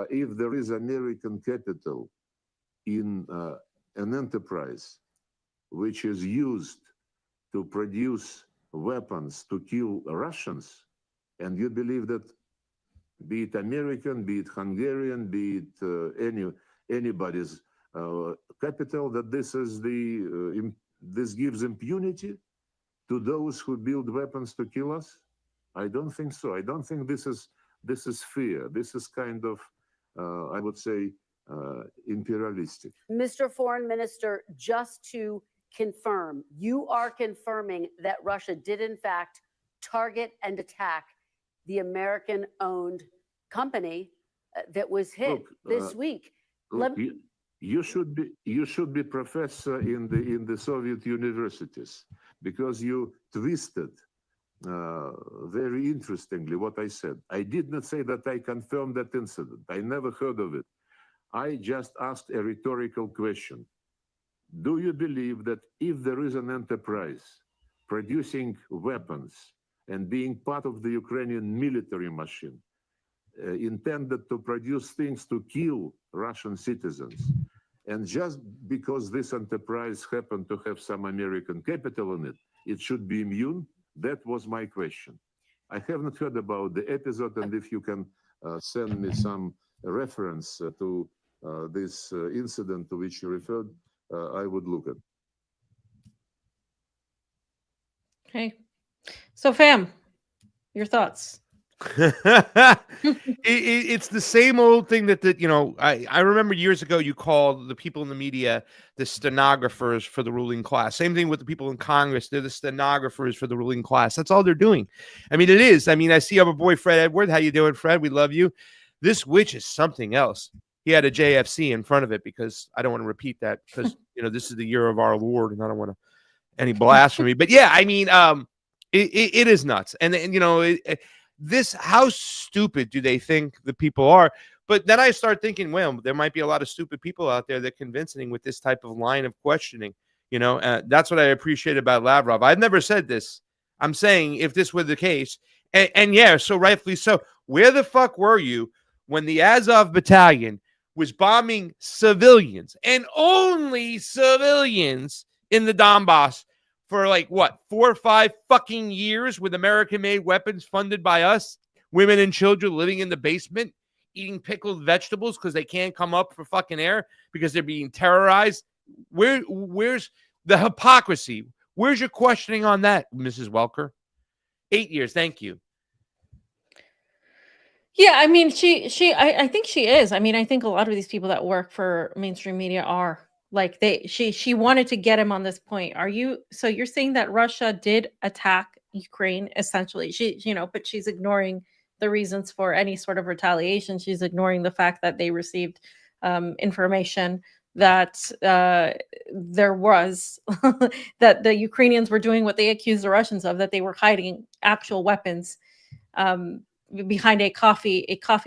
if there is American capital in an enterprise which is used to produce weapons to kill Russians, and you believe that, be it American, be it Hungarian, be it anybody's capital, that this gives impunity to those who build weapons to kill us? I don't think so. I don't think this is fear. This is kind of, I would say, imperialistic. Mr. Foreign Minister, just to confirm, you are confirming that Russia did in fact target and attack the American-owned company that was hit this week. Look, you should be professor in the Soviet universities, because you twisted very interestingly what I said. I did not say that I confirmed that incident. I never heard of it. I just asked a rhetorical question. Do you believe that if there is an enterprise producing weapons and being part of the Ukrainian military machine, intended to produce things to kill Russian citizens, and just because this enterprise happened to have some American capital in it, it should be immune? That was my question. I haven't heard about the episode, and if you can send me some reference to this incident to which you referred, I would look at. Okay. So, fam, your thoughts? It's the same old thing that I remember years ago you called the people in the media the stenographers for the ruling class. Same thing with the people in Congress. They're the stenographers for the ruling class. That's all they're doing. I mean, it is. I mean, I see our boy Fred Edward. How you doing, Fred? We love you. This witch is something else. He had a JFC in front of it because I don't want to repeat that because this is the year of our Lord and I don't want any blasphemy. But yeah, I mean, it is nuts. And this, how stupid do they think the people are? But then I start thinking, well, there might be a lot of stupid people out there that are convincing with this type of line of questioning. That's what I appreciate about Lavrov. I've never said this. I'm saying if this were the case, and yeah, so rightfully so, where the fuck were you when the Azov battalion was bombing civilians and only civilians in the Donbass for like what, 4 or 5 fucking years with American-made weapons funded by us, women and children living in the basement, eating pickled vegetables because they can't come up for fucking air because they're being terrorized? Where's the hypocrisy? Where's your questioning on that, Mrs. Welker? 8 years, thank you. Yeah, I mean, I think she is. I mean, I think a lot of these people that work for mainstream media are like she wanted to get him on this point. So you're saying that Russia did attack Ukraine essentially? But she's ignoring the reasons for any sort of retaliation. She's ignoring the fact that they received information that there was that the Ukrainians were doing what they accused the Russians of, that they were hiding actual weapons behind a coffee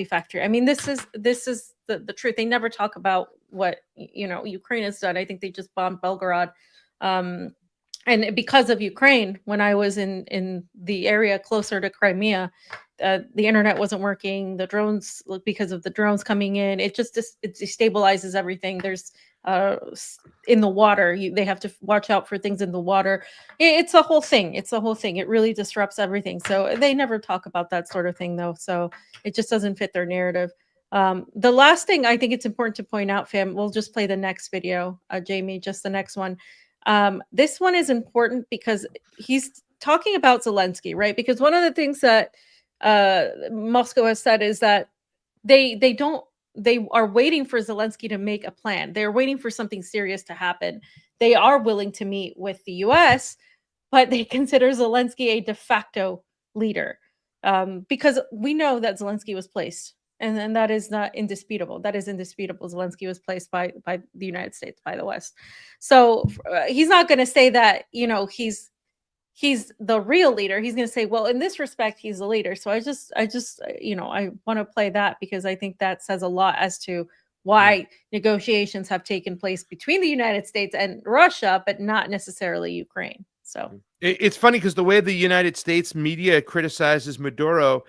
factory. I mean, this is the truth. They never talk about what Ukraine has done. I think they just bombed Belgorod, and because of Ukraine, when I was in the area closer to Crimea, the internet wasn't working. The drones, because of the drones coming in, it destabilizes everything. There's in the water, they have to watch out for things in the water. It's a whole thing. It really disrupts everything. So they never talk about that sort of thing, though. So it just doesn't fit their narrative. The last thing I think it's important to point out, fam, we'll just play the next video, Jayme, just the next one. This one is important because he's talking about Zelensky, right? Because one of the things that Moscow has said is that they are waiting for Zelensky to make a plan. They're waiting for something serious to happen. They are willing to meet with the US, but they consider Zelensky a de facto leader because we know that Zelensky was placed. And then that is not indisputable. That is indisputable. Zelensky was placed by the United States, by the West. So he's not going to say that, he's the real leader. He's going to say, well, in this respect, he's the leader. So I want to play that because I think that says a lot as to why negotiations have taken place between the United States and Russia, but not necessarily Ukraine. So it's funny because the way the United States media criticizes Maduro,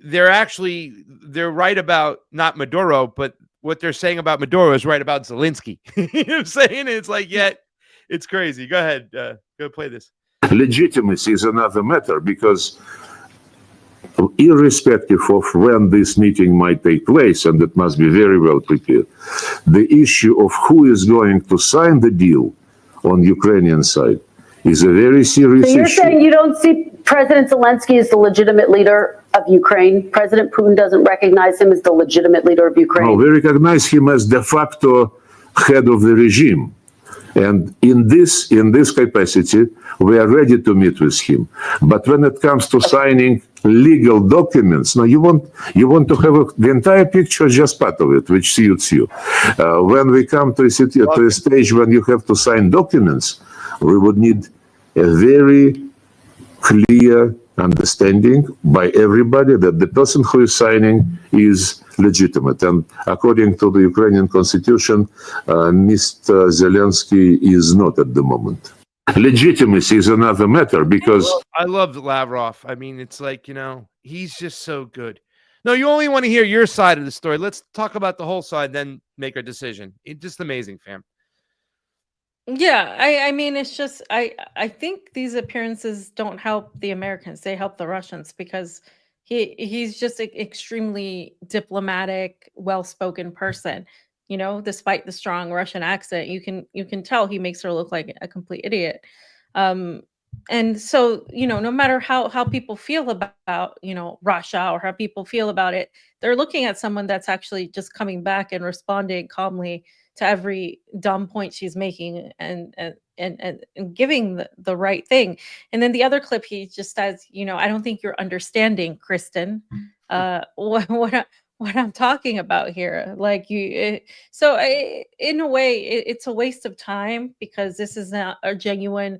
they're right about not Maduro, but what they're saying about Maduro is right about Zelensky. You know what I'm saying? It's like, it's crazy. Go ahead. Go play this. Legitimacy is another matter because irrespective of when this meeting might take place, and it must be very well prepared, the issue of who is going to sign the deal on Ukrainian side is a very serious issue. So you're saying you don't see President Zelensky as the legitimate leader of Ukraine? President Putin doesn't recognize him as the legitimate leader of Ukraine? No, we recognize him as de facto head of the regime. And in this capacity, we are ready to meet with him. But when it comes to signing legal documents, now you want to have the entire picture, just part of it, which suits you. When we come to a stage when you have to sign documents, we would need a very clear understanding by everybody that the person who is signing is legitimate. And according to the Ukrainian constitution, Mr. Zelensky is not at the moment. Legitimacy is another matter because... I love Lavrov. I mean, it's like, he's just so good. No, you only want to hear your side of the story. Let's talk about the whole side, then make our decision. It's just amazing, fam. Yeah, I mean, it's just I think these appearances don't help the Americans. They help the Russians because he's just an extremely diplomatic, well-spoken person. Despite the strong Russian accent, you can tell he makes her look like a complete idiot. And so, no matter how people feel about, Russia, or how people feel about it, they're looking at someone that's actually just coming back and responding calmly to every dumb point she's making, and giving the right thing. And then the other clip, he just says, I don't think you're understanding, Kristen, what I'm talking about here. Like in a way, it's a waste of time, because this is not a genuine,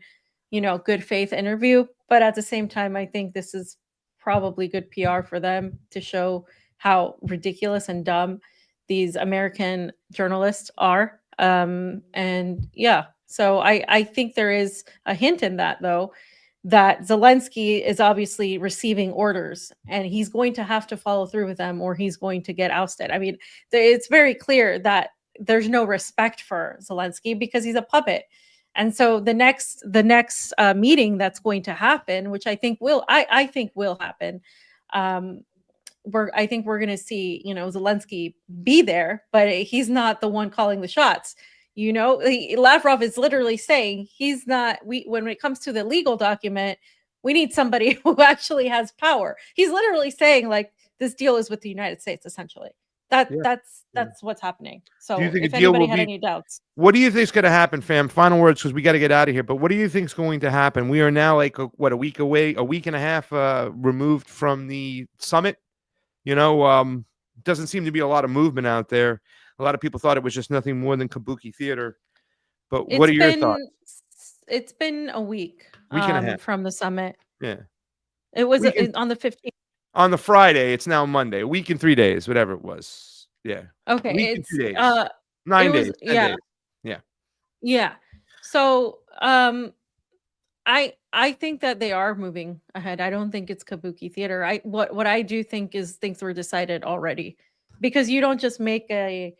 good faith interview. But at the same time, I think this is probably good PR for them to show how ridiculous and dumb these American journalists are. And yeah, so I think there is a hint in that, though, that Zelensky is obviously receiving orders, and he's going to have to follow through with them, or he's going to get ousted. I mean, it's very clear that there's no respect for Zelensky, because he's a puppet. And so the next meeting that's going to happen, which I think will happen, I think we're going to see, Zelensky be there, but he's not the one calling the shots. Lavrov is literally saying he's not. When it comes to the legal document, we need somebody who actually has power. He's literally saying, like, this deal is with the United States, essentially. That's what's happening. So Do you think if a deal anybody will had be- any doubts, What do you think is going to happen, fam? Final words, because we got to get out of here. But what do you think is going to happen? We are now like a week away, a week and a half removed from the summit. Doesn't seem to be a lot of movement out there. A lot of people thought it was just nothing more than kabuki theater. But what are your thoughts? It's been a week, Week and a half. from the summit. Yeah. It was Week and- on the 15th. On the Friday, it's now Monday. A week and 3 days, whatever it was. Yeah. Okay, Week and it's 2 days. 9 9 days, days. 10 days. Yeah. Yeah. So I think that they are moving ahead. I don't think it's kabuki theater. What I do think is things were decided already, because you don't just make a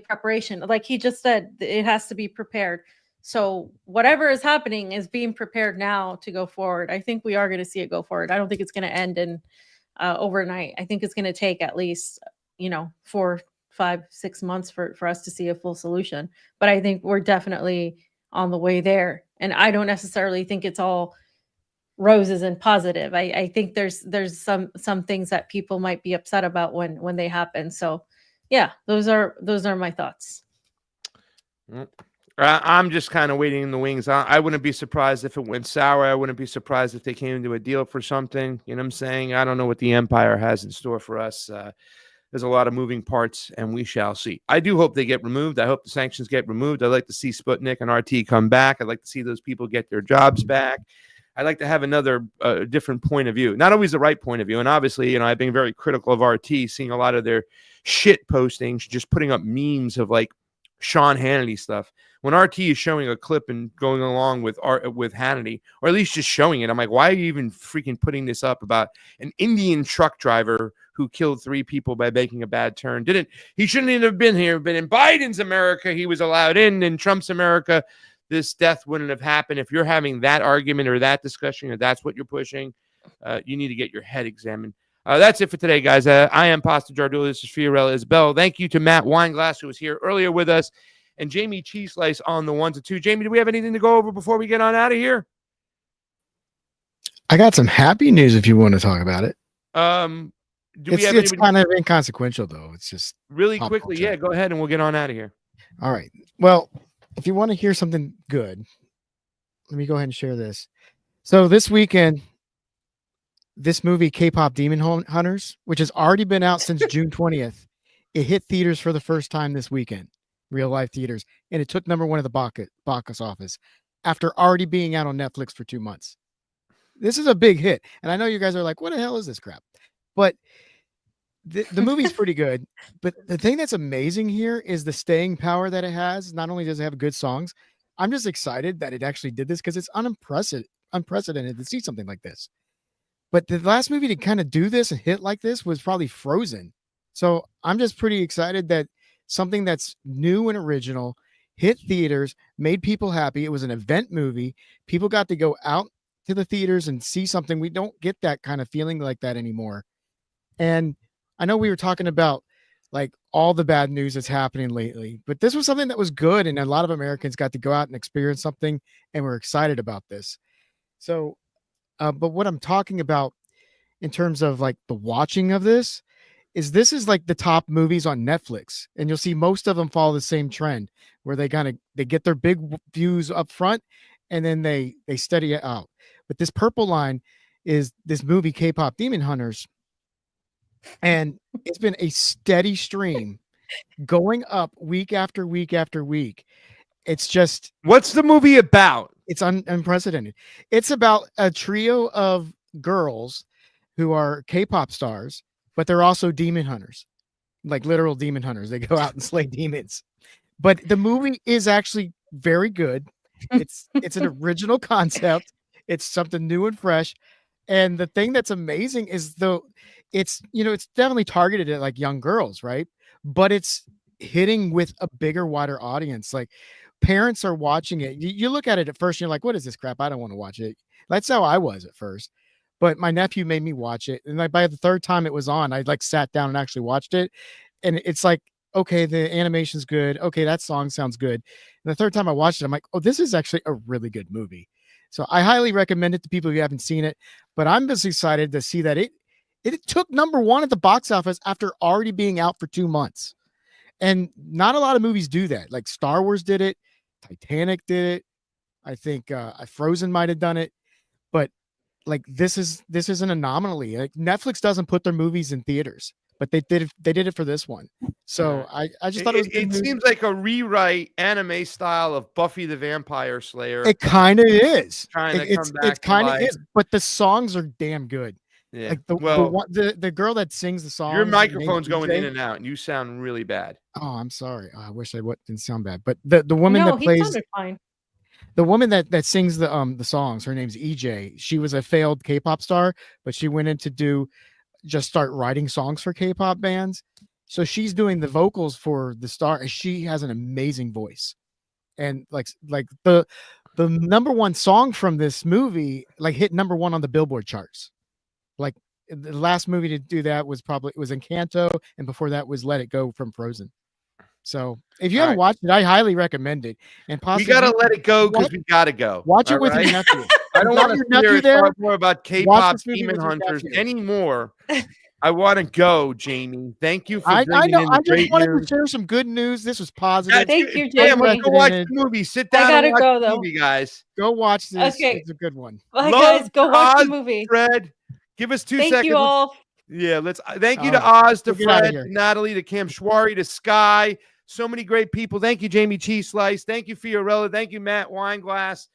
preparation. Like he just said, it has to be prepared. So whatever is happening is being prepared now to go forward. I think we are going to see it go forward. I don't think it's going to end in overnight. I think it's going to take at least 4, 5, 6 months for us to see a full solution. But I think we're definitely on the way there. And I don't necessarily think it's all roses and positive. I think there's some things that people might be upset about when they happen. So yeah, those are my thoughts. I'm just kind of waiting in the wings. I wouldn't be surprised if it went sour. I wouldn't be surprised if they came to a deal for something. You know what I'm saying? I don't know what the empire has in store for us. There's a lot of moving parts, and we shall see. I do hope they get removed. I hope the sanctions get removed. I'd like to see Sputnik and RT come back. I'd like to see those people get their jobs back. I'd like to have another different point of view, not always the right point of view. And obviously, I've been very critical of RT, seeing a lot of their shit postings, just putting up memes of like Sean Hannity stuff. When RT is showing a clip and going along with Hannity, or at least just showing it, I'm like, why are you even freaking putting this up about an Indian truck driver who killed 3 people by making a bad turn? He shouldn't even have been here, but in Biden's America, he was allowed in. In Trump's America, this death wouldn't have happened. If you're having that argument or that discussion, or that's what you're pushing, you need to get your head examined. That's it for today, guys. I am Pasta Jardula. This is Fiorella Isabel. Thank you to Matt Weinglass, who was here earlier with us, and Jayme CheeseSlice on the 1 to 2. Jayme, do we have anything to go over before we get on out of here? I got some happy news if you want to talk about it. It's kind of inconsequential, though. It's just really quickly. Yeah, go ahead and we'll get on out of here. All right. Well, if you want to hear something good, let me go ahead and share this. So this weekend, this movie K-pop Demon Hunters, which has already been out since June 20th, it hit theaters for the first time this weekend, real life theaters, and it took #1 at the box office after already being out on Netflix for 2 months. This is a big hit, and I know you guys are like, what the hell is this crap? But the movie's pretty good. But the thing that's amazing here is the staying power that it has. Not only does it have good songs, I'm just excited that it actually did this because it's unprecedented to see something like this. But the last movie to kind of do this and hit like this was probably Frozen. So I'm just pretty excited that something that's new and original hit theaters, made people happy. It was an event movie. People got to go out to the theaters and see something. We don't get that kind of feeling like that anymore. And I know we were talking about like all the bad news that's happening lately, but this was something that was good. And a lot of Americans got to go out and experience something, and we're excited about this. So, but what I'm talking about in terms of like the watching of this is like the top movies on Netflix, and you'll see most of them follow the same trend where they get their big views up front, and then they steady it out. But this purple line is this movie K-pop Demon Hunters, and it's been a steady stream going up week after week after week. It's just, what's the movie about? It's unprecedented. It's about a trio of girls who are K-pop stars, but they're also demon hunters, like literal demon hunters. They go out and slay demons. But the movie is actually very good. It's an original concept. It's something new and fresh. And the thing that's amazing is it's definitely targeted at like young girls, right? But it's hitting with a bigger, wider audience. Like parents are watching it. You look at it at first, and you're like, what is this crap? I don't want to watch it. That's how I was at first. But my nephew made me watch it. And like by the third time it was on, I like sat down and actually watched it. And it's like, okay, the animation's good. Okay, that song sounds good. And the third time I watched it, I'm like, oh, this is actually a really good movie. So I highly recommend it to people who haven't seen it. But I'm just excited to see that it took #1 at the box office after already being out for 2 months. And not a lot of movies do that. Like Star Wars did it. Titanic did it. I think Frozen might have done it. But like this is an anomaly. Like Netflix doesn't put their movies in theaters, but they did it for this one. So I just thought it seems like a rewrite anime style of Buffy the Vampire Slayer. It kind of is. Trying to come back. It kind of is, but the songs are damn good. Yeah. Like the girl that sings the song. Your microphone's going in and out, and you sound really bad. Oh, I'm sorry. I wish I didn't sound bad. But the woman that plays, sounded fine. The woman that sings the songs, her name's EJ. She was a failed K-pop star, but she went in to start writing songs for K-pop bands. So she's doing the vocals for the star. She has an amazing voice, and like the #1 song from this movie like hit #1 on the Billboard charts. Like the last movie to do that was Encanto, and before that was Let It Go from Frozen. So if you haven't watched it, I highly recommend it. And possibly we gotta let it go because we gotta go. Watch it with your nephew. I don't want to hear talk more about K-pop Demon Hunters anymore. I want to go, Jayme. Thank you for bringing in the I just wanted news. to share some good news. This was positive. Thank you, Damn, Jayme. go watch the movie. Sit down and watch the movie, guys. Go watch this. Okay. It's a good one. Bye, guys. Go watch the movie. Fred, give us 2 seconds. Thank you all. Yeah, let's thank you to Oz, to We'll get outta Fred, here. to Natalie, to Cam Schwari, to Sky. So many great people. Thank you, Jayme CheeseSlice. Thank you, Fiorella. Thank you, Matt Weinglass.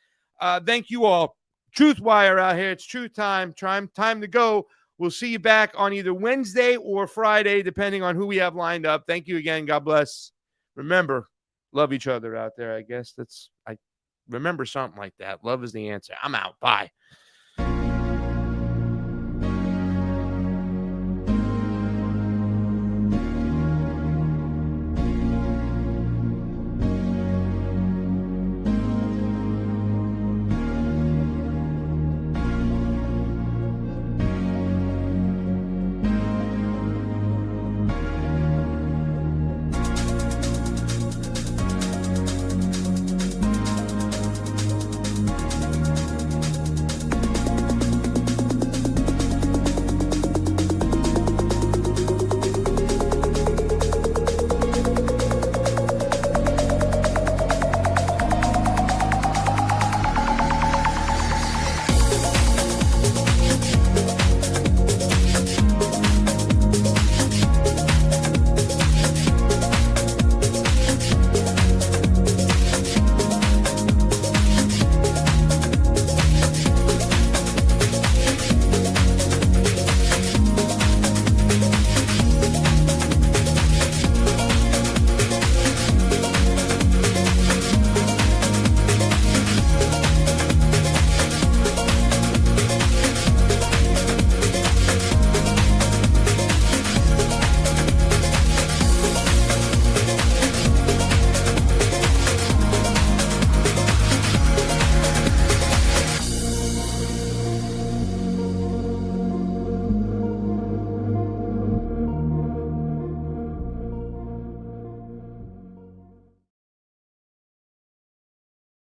Thank you all. TruthWire out here. It's truth time. Time to go. We'll see you back on either Wednesday or Friday, depending on who we have lined up. Thank you again. God bless. Remember, love each other out there. I guess I remember something like that. Love is the answer. I'm out. Bye.